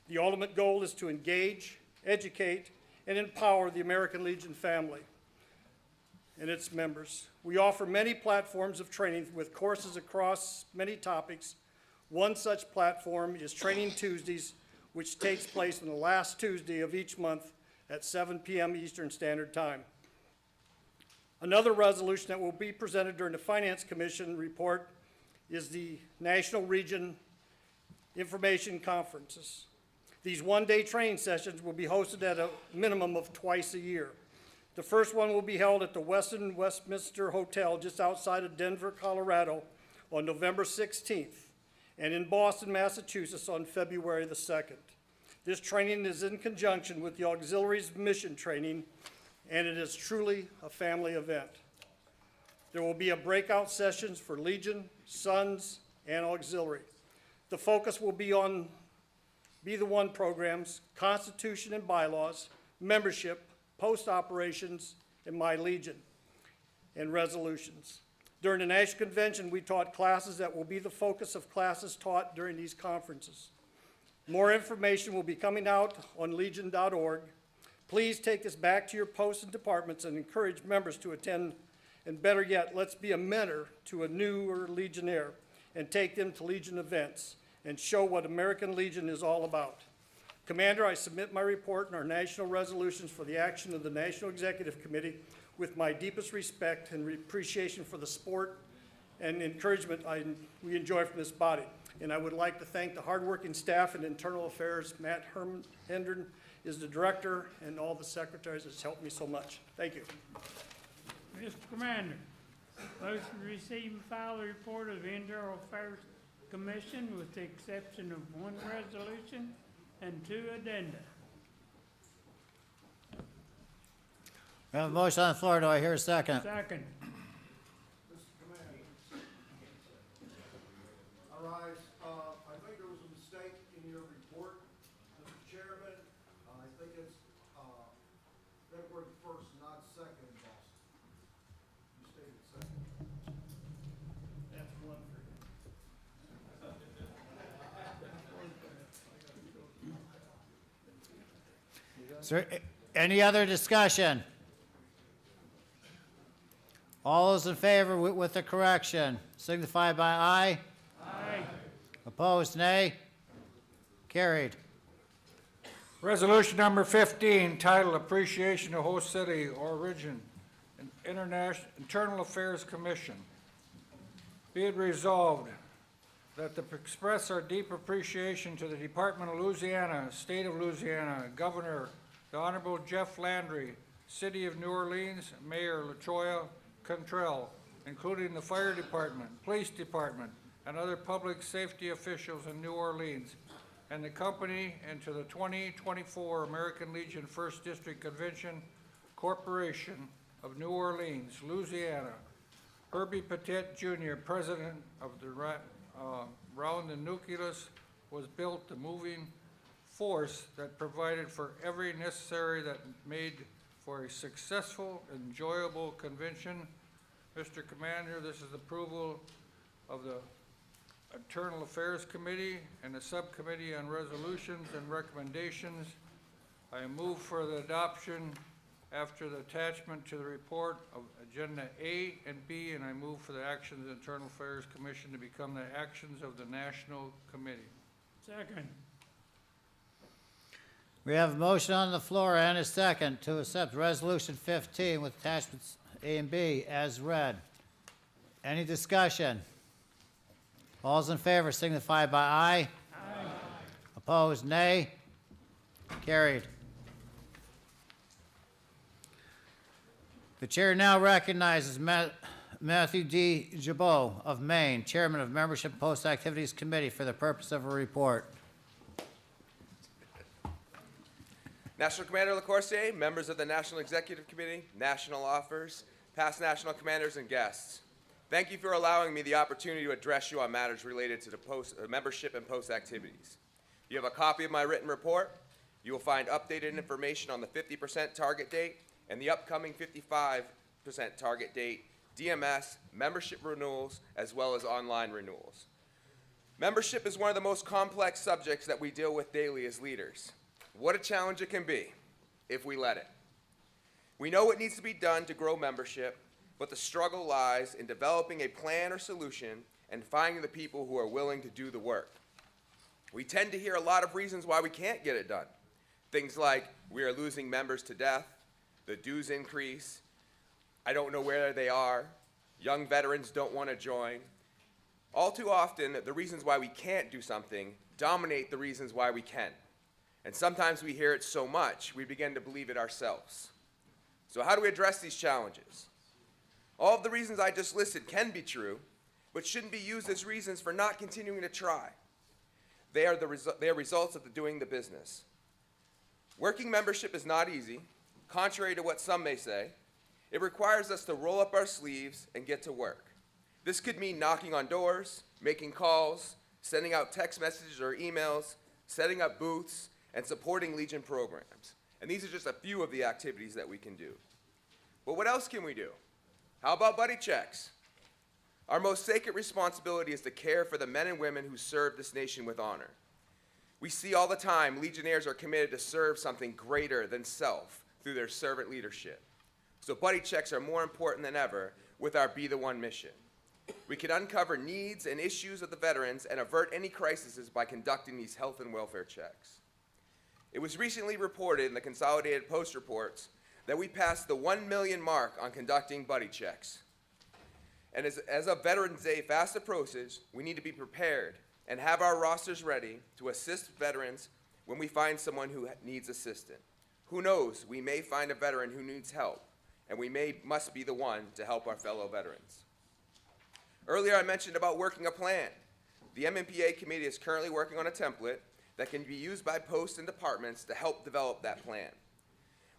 The ultimate goal is to engage, educate, and empower the American Legion family and its members. We offer many platforms of training with courses across many topics. One such platform is Training Tuesdays, which takes place on the last Tuesday of each month at 7 p.m. Eastern Standard Time. Another resolution that will be presented during the Finance Commission report is the National Region Information Conferences. These one-day training sessions will be hosted at a minimum of twice a year. The first one will be held at the Westin Westminster Hotel just outside of Denver, Colorado on November 16th, and in Boston, Massachusetts on February the 2nd. This training is in conjunction with the Auxiliaries Mission Training, and it is truly a family event. There will be a breakout sessions for Legion, Sons, and Auxiliary. The focus will be on Be the One programs, Constitution and bylaws, membership, post-operations, and My Legion, and resolutions. During the National Convention, we taught classes that will be the focus of classes taught during these conferences. More information will be coming out on legion.org. Please take this back to your posts and departments and encourage members to attend, and better yet, let's be a mentor to a newer Legionnaire and take them to Legion events and show what American Legion is all about. Commander, I submit my report and our national resolutions for the action of the National Executive Committee with my deepest respect and appreciation for the support and encouragement we enjoy from this body. And I would like to thank the hardworking staff in Internal Affairs. Matt Hendren is the director, and all the secretaries that's helped me so much. Thank you. Mr. Commander, motion to receive and file the report of the Internal Affairs Commission with the exception of 1 resolution and 2 addenda. We have a motion on the floor. Do I hear a second? Second. All right, I think there was a mistake in your report, Mr. Chairman. I think it's February 1st, not 2nd in Boston. You stated 2nd. That's one for you. Is there any other discussion? All those in favor with the correction signify by aye. Aye. Opposed, nay. Carried. Resolution number 15, titled Appreciation of Host City or Region, Internal Affairs Commission. Be it resolved that to express our deep appreciation to the Department of Louisiana, State of Louisiana, Governor, the Honorable Jeff Landry, City of New Orleans, Mayor LaToya Cantrell, including the Fire Department, Police Department, and other public safety officials in New Orleans, and the company, and to the 2024 American Legion 1st District Convention Corporation of New Orleans, Louisiana. Herbie Patriot Jr., President of the round the nucleus was built the moving force that provided for every necessary that made for a successful, enjoyable convention. Mr. Commander, this is approval of the Internal Affairs Committee and the Subcommittee on Resolutions and Recommendations. I move for the adoption after the attachment to the report of Agenda A and B, and I move for the actions of the Internal Affairs Commission to become the actions of the National Committee. Second. We have a motion on the floor and a second to accept Resolution 15 with attachments A and B as read. Any discussion? All those in favor signify by aye. Aye. Opposed, nay. Carried. The chair now recognizes Matthew D. Jabot of Maine, Chairman of Membership and Post Activities Committee, for the purpose of a report. National Commander LaCourcier, members of the National Executive Committee, national offers, past national commanders, and guests. Thank you for allowing me the opportunity to address you on matters related to the membership and post activities. You have a copy of my written report. You will find updated information on the 50% target date and the upcoming 55% target date, DMS, membership renewals, as well as online renewals. Membership is one of the most complex subjects that we deal with daily as leaders. What a challenge it can be if we let it. We know what needs to be done to grow membership, but the struggle lies in developing a plan or solution and finding the people who are willing to do the work. We tend to hear a lot of reasons why we can't get it done. Things like, we are losing members to death, the dues increase, I don't know where they are, young veterans don't want to join. All too often, the reasons why we can't do something dominate the reasons why we can. And sometimes we hear it so much, we begin to believe it ourselves. So how do we address these challenges? All of the reasons I just listed can be true, but shouldn't be used as reasons for not continuing to try. They are results of doing the business. Working membership is not easy, contrary to what some may say. It requires us to roll up our sleeves and get to work. This could mean knocking on doors, making calls, sending out text messages or emails, setting up booths, and supporting Legion programs. And these are just a few of the activities that we can do. But what else can we do? How about buddy checks? Our most sacred responsibility is to care for the men and women who serve this nation with honor. We see all the time Legionnaires are committed to serve something greater than self through their servant leadership. So buddy checks are more important than ever with our Be the One mission. We can uncover needs and issues of the veterans and avert any crises by conducting these health and welfare checks. It was recently reported in the Consolidated Post reports that we passed the 1 million mark on conducting buddy checks. And as a Veterans Day fast approaches, we need to be prepared and have our rosters ready to assist veterans when we find someone who needs assistance. Who knows, we may find a veteran who needs help, and we must be the one to help our fellow veterans. Earlier I mentioned about working a plan. The MMPA committee is currently working on a template that can be used by posts and departments to help develop that plan.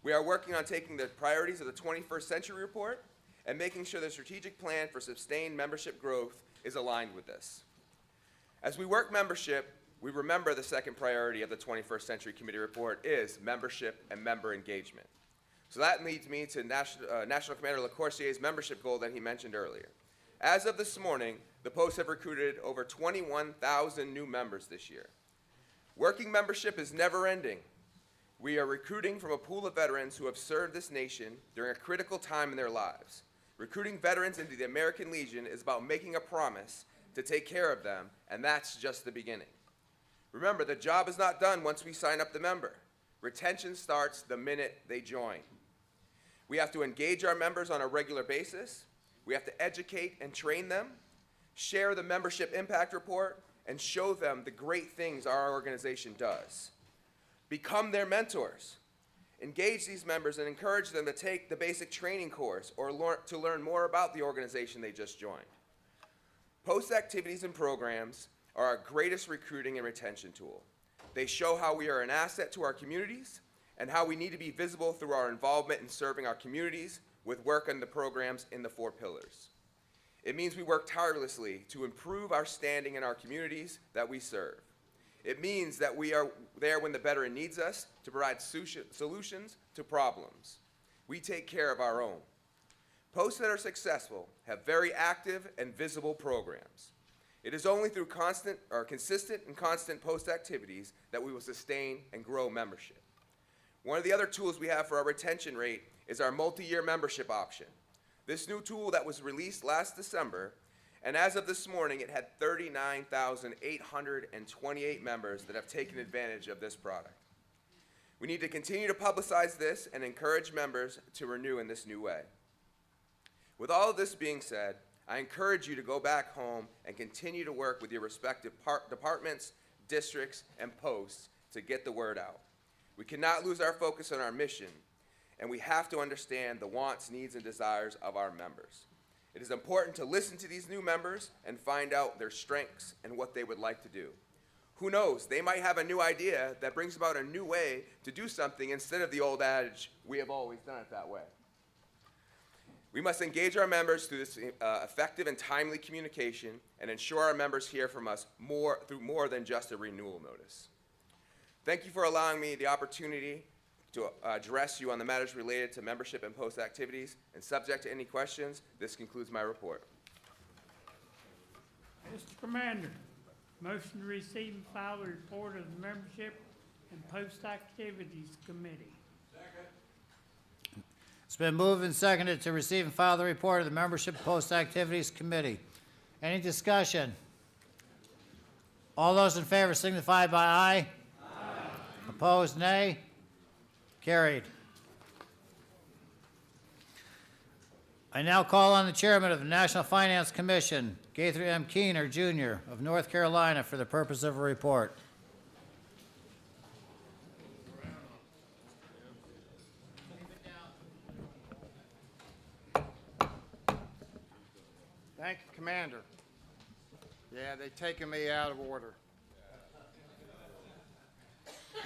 We are working on taking the priorities of the 21st Century Report and making sure the strategic plan for sustained membership growth is aligned with this. As we work membership, we remember the second priority of the 21st Century Committee Report is membership and member engagement. So that leads me to National Commander LaCourcier's membership goal that he mentioned earlier. As of this morning, the posts have recruited over 21,000 new members this year. Working membership is never ending. We are recruiting from a pool of veterans who have served this nation during a critical time in their lives. Recruiting veterans into the American Legion is about making a promise to take care of them, and that's just the beginning. Remember, the job is not done once we sign up the member. Retention starts the minute they join. We have to engage our members on a regular basis. We have to educate and train them, share the membership impact report, and show them the great things our organization does. Become their mentors. Engage these members and encourage them to take the basic training course or to learn more about the organization they just joined. Post activities and programs are our greatest recruiting and retention tool. They show how we are an asset to our communities and how we need to be visible through our involvement in serving our communities with work on the programs in the 4 pillars. It means we work tirelessly to improve our standing in our communities that we serve. It means that we are there when the veteran needs us to provide solutions to problems. We take care of our own. Posts that are successful have very active and visible programs. It is only through consistent and constant post activities that we will sustain and grow membership. One of the other tools we have for our retention rate is our multi-year membership option. This new tool that was released last December, and as of this morning, it had 39,828 members that have taken advantage of this product. We need to continue to publicize this and encourage members to renew in this new way. With all of this being said, I encourage you to go back home and continue to work with your respective departments, districts, and posts to get the word out. We cannot lose our focus on our mission, and we have to understand the wants, needs, and desires of our members. It is important to listen to these new members and find out their strengths and what they would like to do. Who knows, they might have a new idea that brings about a new way to do something instead of the old adage, we have always done it that way. We must engage our members through this effective and timely communication and ensure our members hear from us through more than just a renewal notice. Thank you for allowing me the opportunity to address you on the matters related to membership and post activities, and subject to any questions, this concludes my report. Mr. Commander, motion to receive and file the report of the Membership and Post Activities Committee. It's been moved and seconded to receive and file the report of the Membership and Post Activities Committee. Any discussion? All those in favor signify by aye. Aye. Opposed, nay. Carried. I now call on the chairman of the National Finance Commission, Gaither M. Keener, Jr. of North Carolina, for the purpose of a report. Thank you, Commander. Yeah, they've taken me out of order.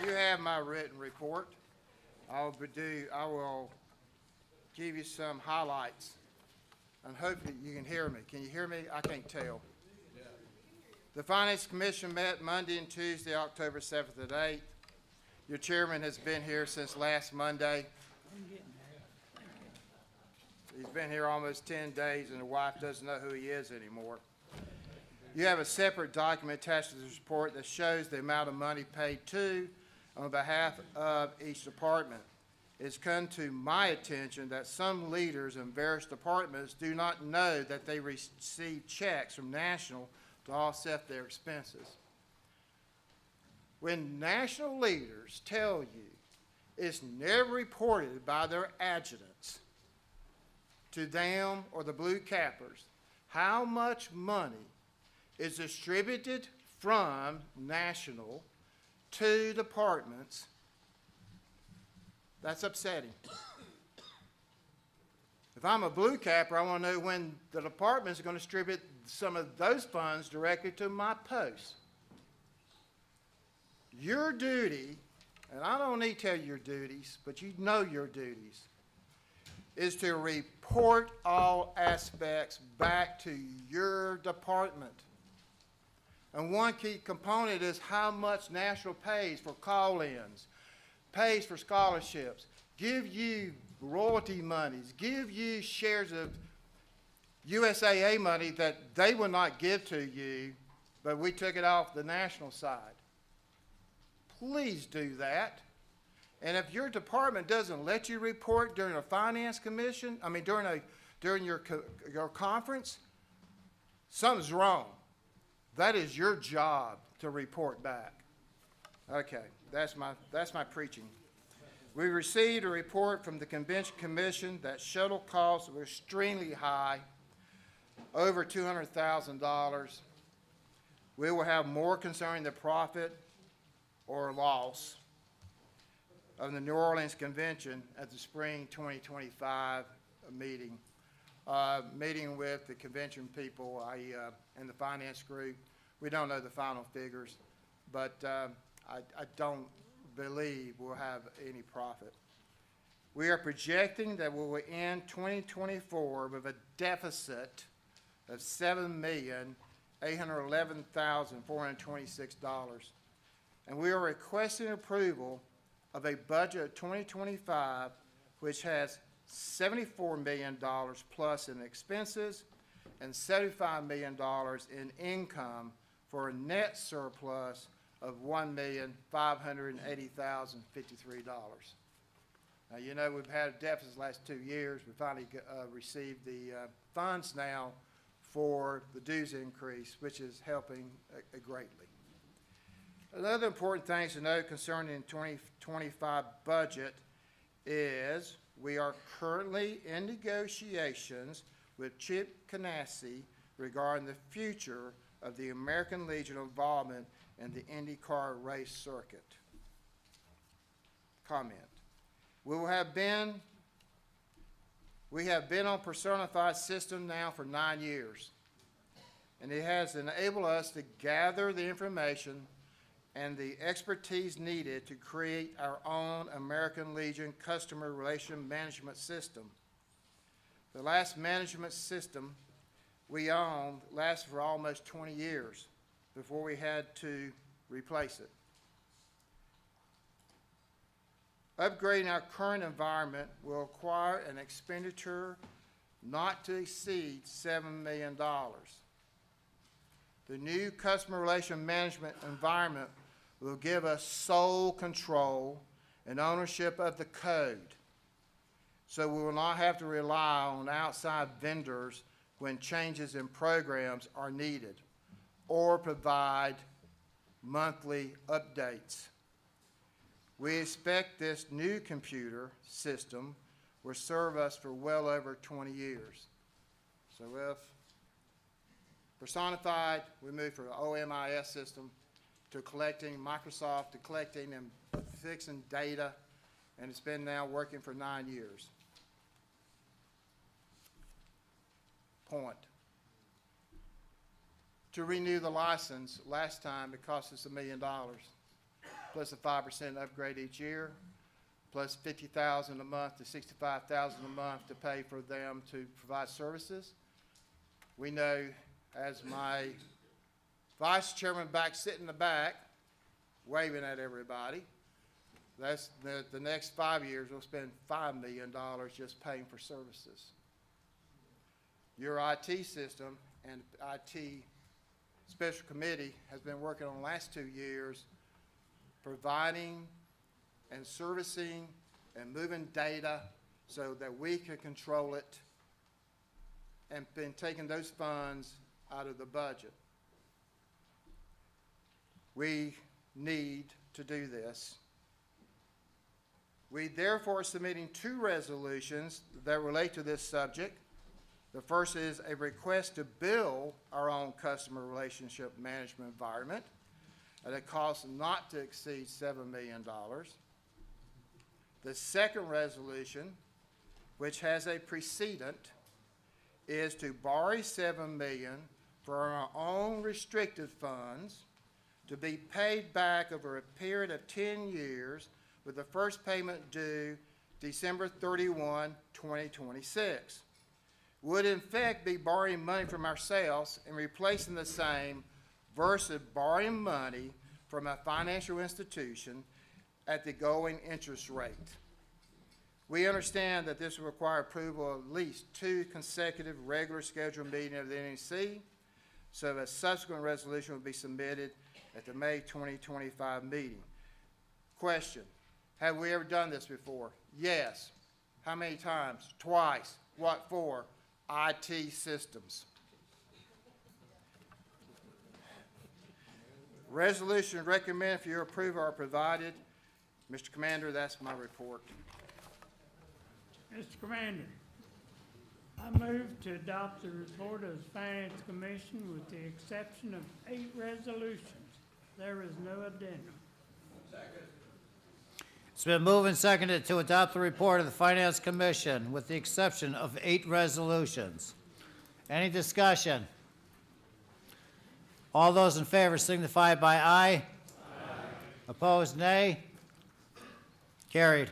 You have my written report. I will give you some highlights, and hopefully you can hear me. Can you hear me? I can't tell. The Finance Commission met Monday and Tuesday, October 7th and 8th. Your chairman has been here since last Monday. He's been here almost 10 days, and the wife doesn't know who he is anymore. You have a separate document attached to this report that shows the amount of money paid to on behalf of each department. It's come to my attention that some leaders in various departments do not know that they receive checks from National to offset their expenses. When national leaders tell you it's never reported by their adjutants to them or the blue cappers how much money is distributed from national to departments, that's upsetting. If I'm a blue capper, I want to know when the departments are going to distribute some of those funds directly to my post. Your duty, and I don't need to tell you your duties, but you know your duties, is to report all aspects back to your department. And one key component is how much National pays for call-ins, pays for scholarships, give you royalty monies, give you shares of USAA money that they will not give to you, but we took it off the national side. Please do that. And if your department doesn't let you report during a finance commission, during your conference, something's wrong. That is your job to report back. Okay, that's my preaching. We received a report from the Convention Commission that shuttle costs were extremely high, over $200,000. We will have more concerning the profit or loss of the New Orleans Convention at the spring 2025 meeting. Meeting with the convention people and the finance group. We don't know the final figures, but I don't believe we'll have any profit. We are projecting that we will end 2024 with a deficit of $7,811,426. And we are requesting approval of a budget of 2025 which has $74 million plus in expenses and $75 million in income for a net surplus of $1,580,053. Now, you know, we've had a deficit the last 2 years. We finally received the funds now for the dues increase, which is helping greatly. Another important thing to note concerning the 2025 budget is we are currently in negotiations with Chip Canassi regarding the future of the American Legion involvement in the IndyCar race circuit. Comment. We have been on personified system now for 9 years, and it has enabled us to gather the information and the expertise needed to create our own American Legion customer relation management system. The last management system we owned lasted for almost 20 years before we had to replace it. Upgrading our current environment will require an expenditure not to exceed $7 million. The new customer relation management environment will give us sole control and ownership of the code, so we will not have to rely on outside vendors when changes in programs are needed, or provide monthly updates. We expect this new computer system will serve us for well over 20 years. So if personified, we move from the OMIS system to collecting Microsoft, to collecting and fixing data, and it's been now working for 9 years. Point. To renew the license, last time it cost us $1 million, plus a 5% upgrade each year, plus $50,000 a month to $65,000 a month to pay for them to provide services. We know, as my vice chairman back sitting in the back, waving at everybody, that's the next 5 years we'll spend $5 million just paying for services. Your IT system and IT special committee has been working on the last 2 years providing and servicing and moving data so that we can control it, and been taking those funds out of the budget. We need to do this. We therefore are submitting 2 resolutions that relate to this subject. The first is a request to build our own customer relationship management environment at a cost not to exceed $7 million. The second resolution, which has a precedent, is to borrow $7 million for our own restricted funds to be paid back over a period of 10 years with the first payment due December 31, 2026. Would in fact be borrowing money from ourselves and replacing the same versus borrowing money from a financial institution at the going interest rate. We understand that this will require approval of at least 2 consecutive regular scheduled meetings of the NEC, so a subsequent resolution will be submitted at the May 2025 meeting. Question, have we ever done this before? Yes. How many times? Twice. What for? IT systems. Resolution recommended for your approval are provided. Mr. Commander, that's my report. Mr. Commander, I move to adopt the report of the Finance Commission with the exception of 8 resolutions. There is no addendum. It's been moved and seconded to adopt the report of the Finance Commission with the exception of 8 resolutions. Any discussion? All those in favor signify by aye. Aye. Opposed, nay. Carried.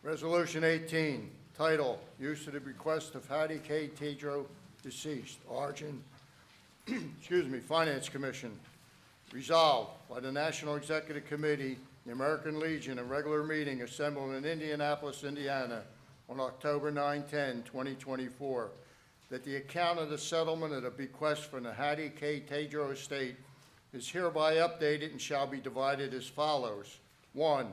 Resolution 18, title, use of the bequest of Hattie K. Tedrow, deceased. Origin, Finance Commission. Resolved by the National Executive Committee, the American Legion, a regular meeting assembled in Indianapolis, Indiana, on October 9/10, 2024, that the account of the settlement of the bequest from the Hattie K. Tadro estate is hereby updated and shall be divided as follows. 1,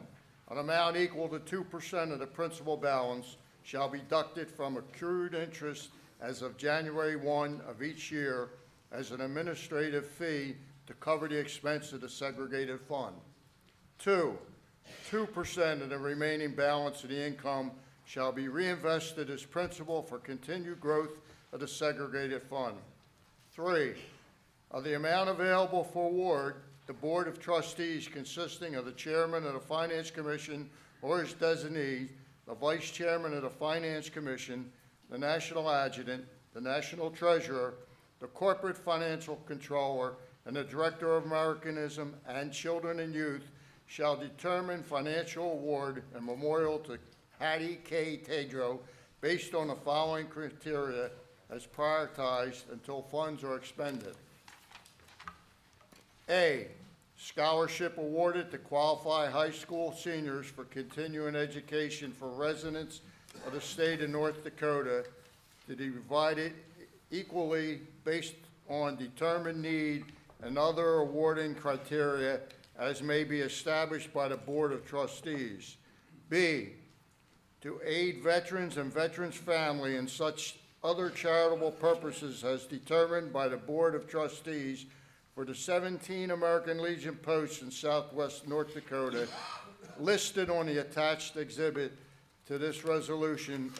an amount equal to 2% of the principal balance shall be deducted from accrued interest as of January 1 of each year as an administrative fee to cover the expense of the segregated fund. 2, 2% of the remaining balance of the income shall be reinvested as principal for continued growth of the segregated fund. 3, of the amount available for award, the Board of Trustees consisting of the Chairman of the Finance Commission or his designee, the Vice Chairman of the Finance Commission, the National Adjutant, the National Treasurer, the Corporate Financial Controller, and the Director of Americanism and Children and Youth shall determine financial award and memorial to Hattie K. Tadro based on the following criteria as prioritized until funds are expended. A, scholarship awarded to qualified high school seniors for continuing education for residents of the state of North Dakota to be divided equally based on determined need and other awarding criteria as may be established by the Board of Trustees. B, to aid veterans and veterans' family in such other charitable purposes as determined by the Board of Trustees for the 17 American Legion posts in southwest North Dakota listed on the attached exhibit to this resolution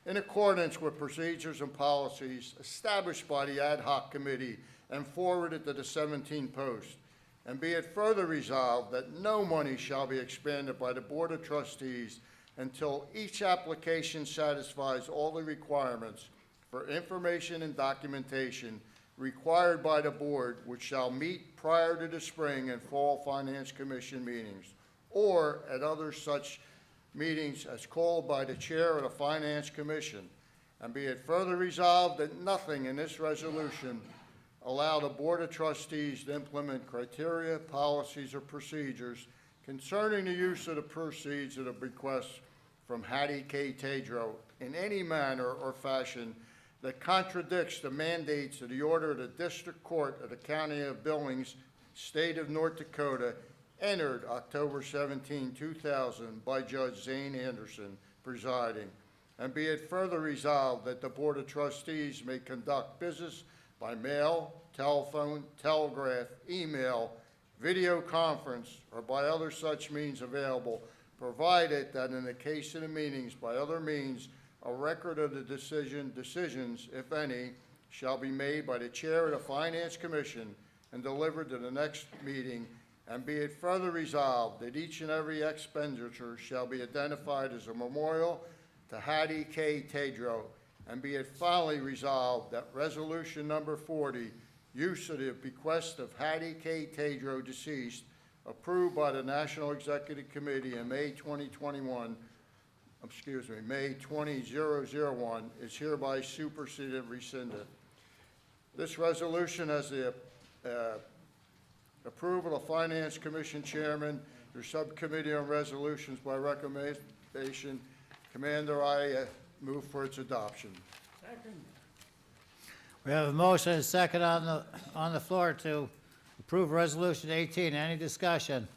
in accordance with procedures and policies established by the ad hoc committee and forwarded to the 17 posts. And be it further resolved that no money shall be expended by the Board of Trustees until each application satisfies all the requirements for information and documentation required by the board, which shall meet prior to the spring and fall Finance Commission meetings, or at other such meetings as called by the chair of the Finance Commission. And be it further resolved that nothing in this resolution allow the Board of Trustees to implement criteria, policies, or procedures concerning the use of the proceeds of the bequest from Hattie K. Tadro in any manner or fashion that contradicts the mandates of the order of the District Court of the County of Billings, State of North Dakota, entered October 17, 2000 by Judge Zane Anderson presiding. And be it further resolved that the Board of Trustees may conduct business by mail, telephone, telegraph, email, video conference, or by other such means available, provided that in the case of the meetings by other means, a record of the decisions, if any, shall be made by the chair of the Finance Commission and delivered to the next meeting. And be it further resolved that each and every expenditure shall be identified as a memorial to Hattie K. Tadro. And be it finally resolved that resolution number 40, use of the bequest of Hattie K. Tadro deceased, approved by the National Executive Committee in May 2001, is hereby superseded and rescinded. This resolution has the approval of Finance Commission Chairman, your Subcommittee on Resolutions by recommendation. Commander, I move for its adoption. Second. We have a motion and a second on the floor to approve Resolution 18. Any discussion?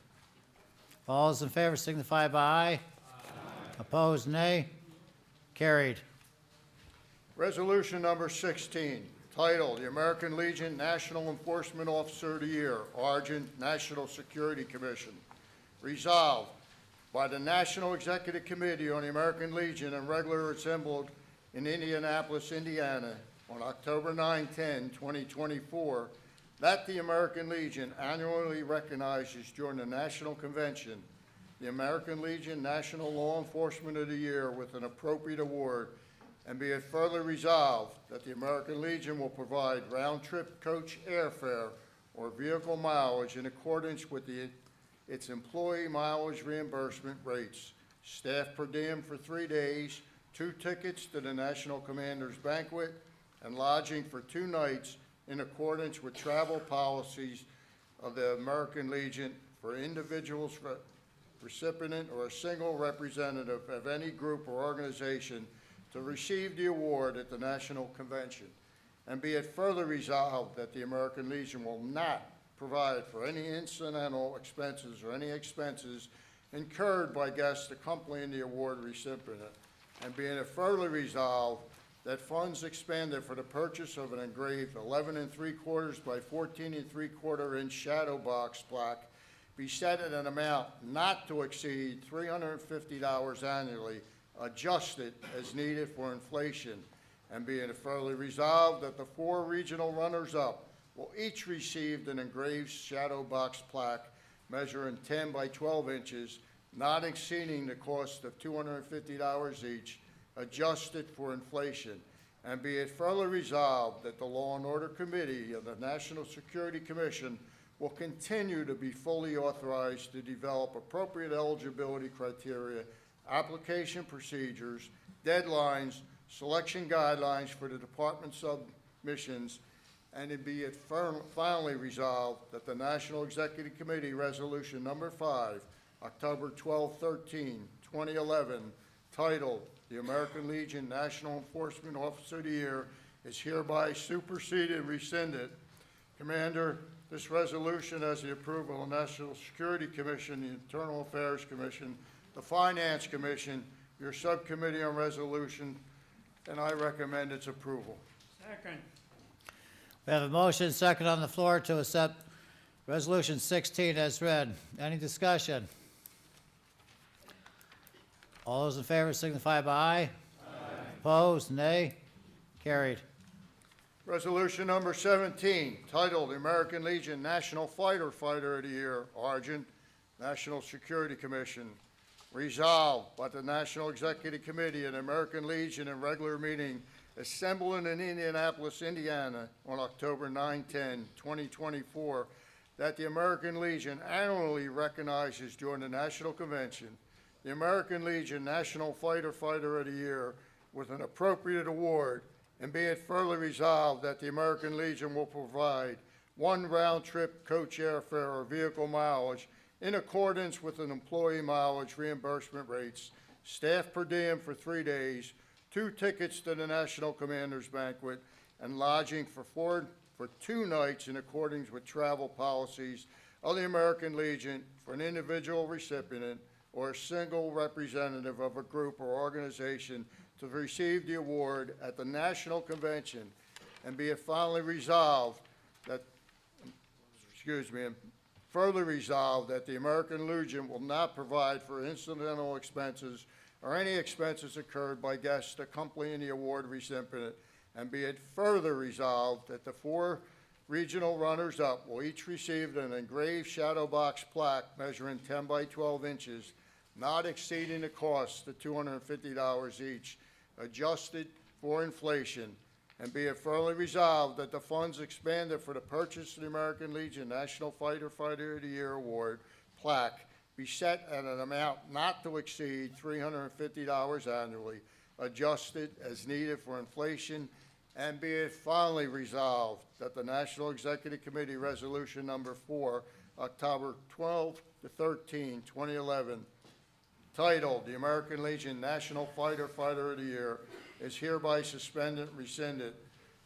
All those in favor signify by aye. Opposed, nay. Carried. Resolution number 16, titled the American Legion National Enforcement Officer of the Year, Origin National Security Commission. Resolved by the National Executive Committee on the American Legion and regularly assembled in Indianapolis, Indiana on October 9/10, 2024, that the American Legion annually recognizes during the National Convention the American Legion National Law Enforcement of the Year with an appropriate award, and be it further resolved that the American Legion will provide round-trip coach airfare or vehicle mileage in accordance with its employee mileage reimbursement rates, staff per diem for 3 days, 2 tickets to the National Commander's Banquet, and lodging for 2 nights in accordance with travel policies of the American Legion for individuals recipient, or a single representative of any group or organization to receive the award at the National Convention. And be it further resolved that the American Legion will not provide for any incidental expenses or any expenses incurred by guests accompanying the award recipient. And being it further resolved that funds expended for the purchase of an engraved 11 3/4 by 14 3/4 inch shadow box plaque be set at an amount not to exceed $350 annually, adjusted as needed for inflation. And being it further resolved that the 4 regional runners-up will each receive an engraved shadow box plaque measuring 10 by 12 inches, not exceeding the cost of $250 each, adjusted for inflation. And be it further resolved that the Law and Order Committee of the National Security Commission will continue to be fully authorized to develop appropriate eligibility criteria, application procedures, deadlines, selection guidelines for the department submissions, and it be it finally resolved that the National Executive Committee Resolution Number 5, October 12, 2011, titled the American Legion National Enforcement Officer of the Year is hereby superseded and rescinded. Commander, this resolution has the approval of the National Security Commission, the Internal Affairs Commission, the Finance Commission, your Subcommittee on Resolution, and I recommend its approval. Second. We have a motion second on the floor to accept Resolution 16 as read. Any discussion? All those in favor signify by aye. Aye. Opposed, nay. Carried. Resolution number 17, titled the American Legion National Fighter of the Year, Origin, National Security Commission. Resolved by the National Executive Committee of the American Legion in regular meeting assembled in Indianapolis, Indiana on October 9-10, 2024, that the American Legion annually recognizes during the National Convention the American Legion National Fighter of the Year with an appropriate award, and be it further resolved that the American Legion will provide 1 round-trip coach airfare or vehicle mileage in accordance with an employee mileage reimbursement rates, staff per diem for 3 days, 2 tickets to the National Commanders Banquet, and lodging for 2 nights in accordance with travel policies of the American Legion for an individual recipient or a single representative of a group or organization to receive the award at the National Convention, and be it finally resolved that, and further resolved that the American Legion will not provide for incidental expenses or any expenses incurred by guests accompanying the award recipient, and be it further resolved that the 4 regional runners-up will each receive an engraved shadow box plaque measuring 10 by 12 inches, not exceeding the cost of $250 each, adjusted for inflation, and be it further resolved that the funds expended for the purchase of the American Legion National Fighter of the Year Award plaque be set at an amount not to exceed $350 annually, adjusted as needed for inflation, and be it finally resolved that the National Executive Committee Resolution Number 4, October 12 to 13, 2011, titled the American Legion National Fighter of the Year is hereby suspended and rescinded.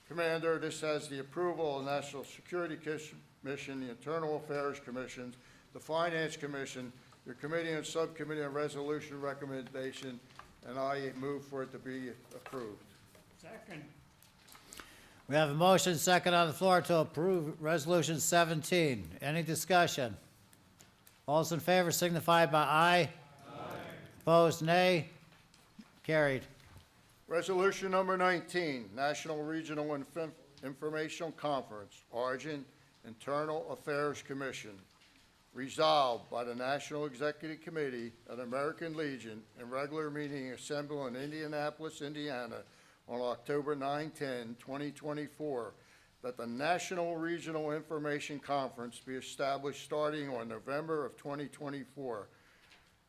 Commander, this has the approval of the National Security Commission, the Internal Affairs Commission, the Finance Commission, your Committee and Subcommittee on Resolution recommendation, and I move for it to be approved. Second. We have a motion second on the floor to approve Resolution 17. Any discussion? All those in favor signify by aye. Opposed, nay. Carried. Resolution number 19, National Regional Informational Conference, Origin, Internal Affairs Commission. Resolved by the National Executive Committee of the American Legion in regular meeting assembled in Indianapolis, Indiana on October 9-10, 2024, that the National Regional Information Conference be established starting on November of 2024.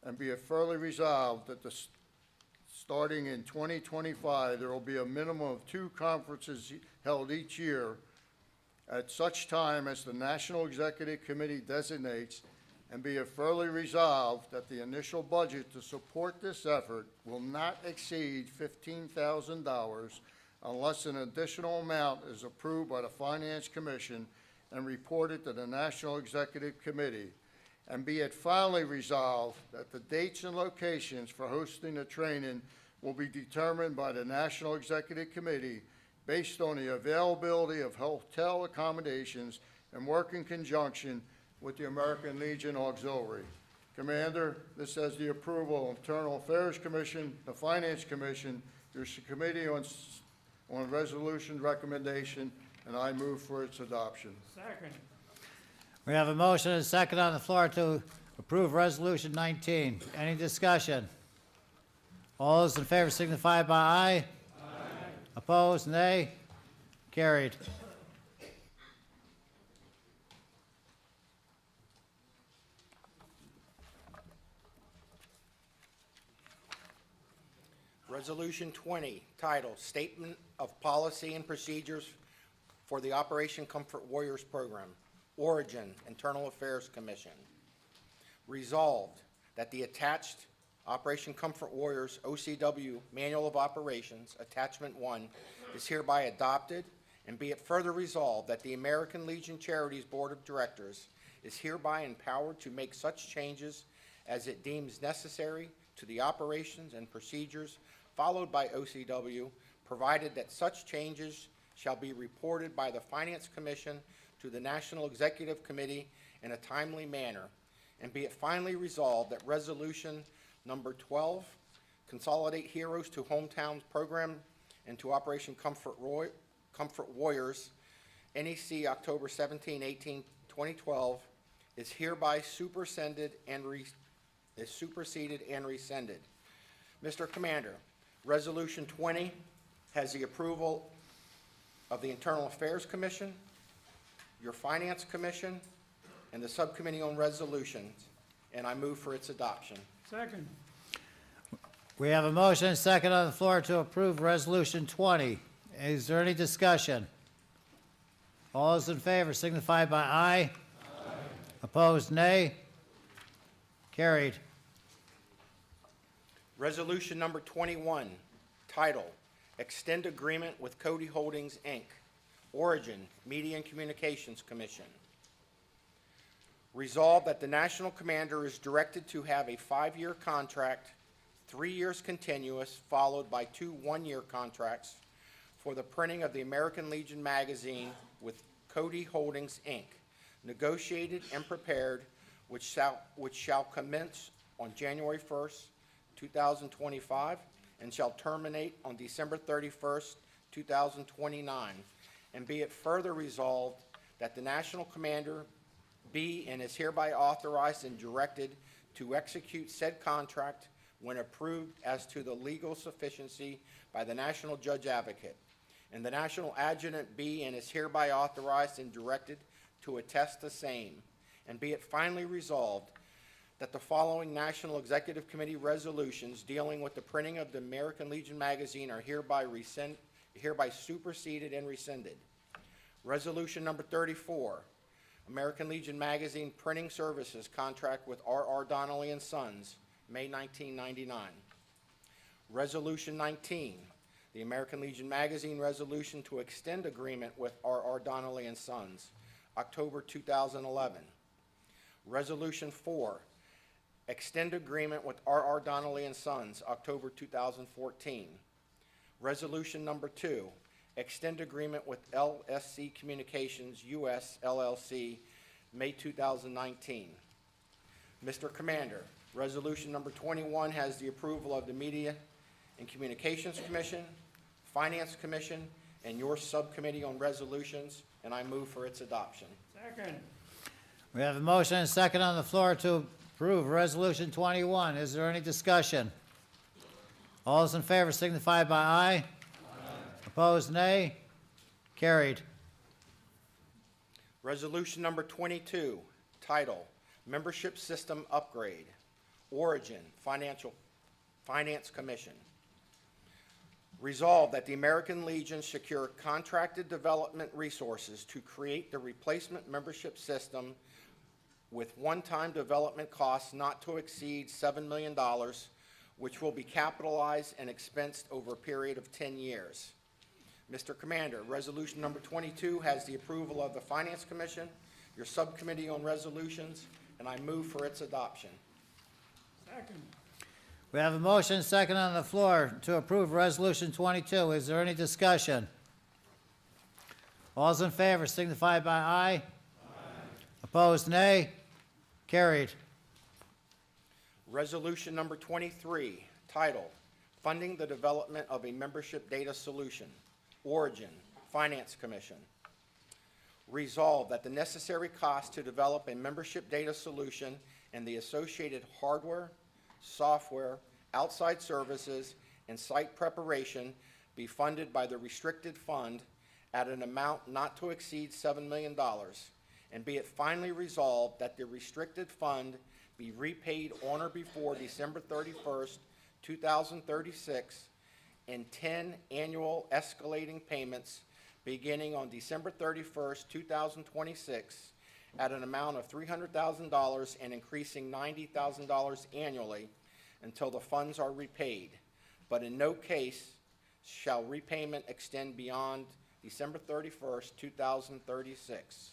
And be it further resolved that starting in 2025, there will be a minimum of 2 conferences held each year at such time as the National Executive Committee designates, And be it further resolved that the initial budget to support this effort will not exceed $15,000 unless an additional amount is approved by the Finance Commission and reported to the National Executive Committee. And be it finally resolved that the dates and locations for hosting the training will be determined by the National Executive Committee based on the availability of hotel accommodations and work in conjunction with the American Legion Auxiliary. Commander, this has the approval of Internal Affairs Commission, the Finance Commission, your Committee on Resolution recommendation, and I move for its adoption. Second. We have a motion and a second on the floor to approve Resolution 19. Any discussion? All those in favor signify by aye. Aye. Opposed, nay. Carried. Resolution 20, title, Statement of Policy and Procedures for the Operation Comfort Warriors Program, Origin, Internal Affairs Commission. Resolved that the attached Operation Comfort Warriors OCW Manual of Operations, Attachment 1, is hereby adopted, and be it further resolved that the American Legion Charities Board of Directors is hereby empowered to make such changes as it deems necessary to the operations and procedures followed by OCW, provided that such changes shall be reported by the Finance Commission to the National Executive Committee in a timely manner. And be it finally resolved that Resolution Number 12, Consolidate Heroes to Hometowns Program and to Operation Comfort Warriors, NEC October 17, 18, 2012, is hereby superseded and rescinded. Mr. Commander, Resolution 20 has the approval of the Internal Affairs Commission, your Finance Commission, and the Subcommittee on Resolutions, and I move for its adoption. Second. We have a motion and a second on the floor to approve Resolution 20. Is there any discussion? All those in favor signify by aye. Aye. Opposed, nay. Carried. Resolution number 21, title, Extend Agreement with Cody Holdings, Inc., Origin, Media and Communications Commission. Resolved that the National Commander is directed to have a 5-year contract, 3 years continuous, followed by 2 one-year contracts for the printing of the American Legion magazine with Cody Holdings, Inc., negotiated and prepared, which shall commence on January 1st, 2025, and shall terminate on December 31st, 2029. And be it further resolved that the National Commander be and is hereby authorized and directed to execute said contract when approved as to the legal sufficiency by the National Judge Advocate. And the National Adjutant be and is hereby authorized and directed to attest the same. And be it finally resolved that the following National Executive Committee resolutions dealing with the printing of the American Legion magazine are hereby superseded and rescinded. Resolution number 34, American Legion magazine printing services contract with R.R. Donnelly and Sons, May 1999. Resolution 19, the American Legion magazine resolution to extend agreement with R.R. Donnelly and Sons, October 2011. Resolution 4, extend agreement with R.R. Donnelly and Sons, October 2014. Resolution number 2, extend agreement with LSC Communications US LLC, May 2019. Mr. Commander, resolution number 21 has the approval of the Media and Communications Commission, Finance Commission, and your Subcommittee on Resolutions, and I move for its adoption. Second. We have a motion and a second on the floor to approve Resolution 21. Is there any discussion? All those in favor signify by aye. Aye. Opposed, nay. Carried. Resolution number 22, title, Membership System Upgrade, Origin, Finance Commission. Resolved that the American Legion secure contracted development resources to create the replacement membership system with one-time development costs not to exceed $7 million, which will be capitalized and expensed over a period of 10 years. Mr. Commander, Resolution number 22 has the approval of the Finance Commission, your Subcommittee on Resolutions, and I move for its adoption. Second. We have a motion second on the floor to approve Resolution 22. Is there any discussion? All's in favor signify by aye. Opposed, nay. Carried. Resolution number 23, titled, Funding the Development of a Membership Data Solution, Origin, Finance Commission. Resolved that the necessary cost to develop a membership data solution and the associated hardware, software, outside services, and site preparation be funded by the restricted fund at an amount not to exceed $7 million, and be it finally resolved that the restricted fund be repaid on or before December 31st, 2036, in 10 annual escalating payments beginning on December 31st, 2026, at an amount of $300,000 and increasing $90,000 annually until the funds are repaid, but in no case shall repayment extend beyond December 31st, 2036.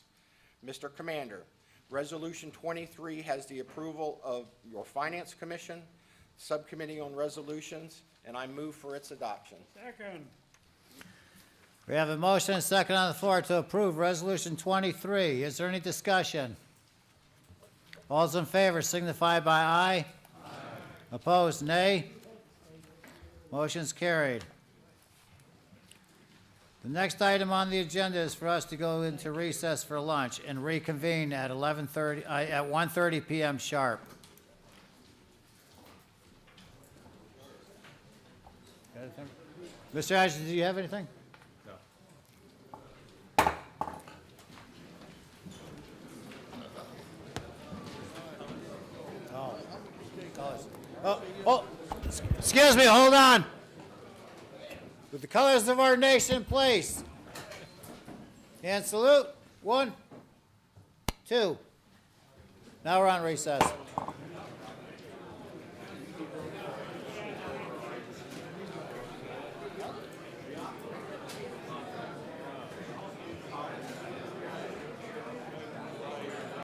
Mr. Commander, Resolution 23 has the approval of your Finance Commission, Subcommittee on Resolutions, and I move for its adoption. Second. We have a motion and second on the floor to approve Resolution 23. Is there any discussion? All's in favor signify by aye. Aye. Opposed, nay. Motion's carried. The next item on the agenda is for us to go into recess for lunch and reconvene at 1:30 p.m. sharp. Mr. Ashton, do you have anything? Excuse me, hold on. With the colors of our nation in place. And salute. 1, 2. Now we're on recess.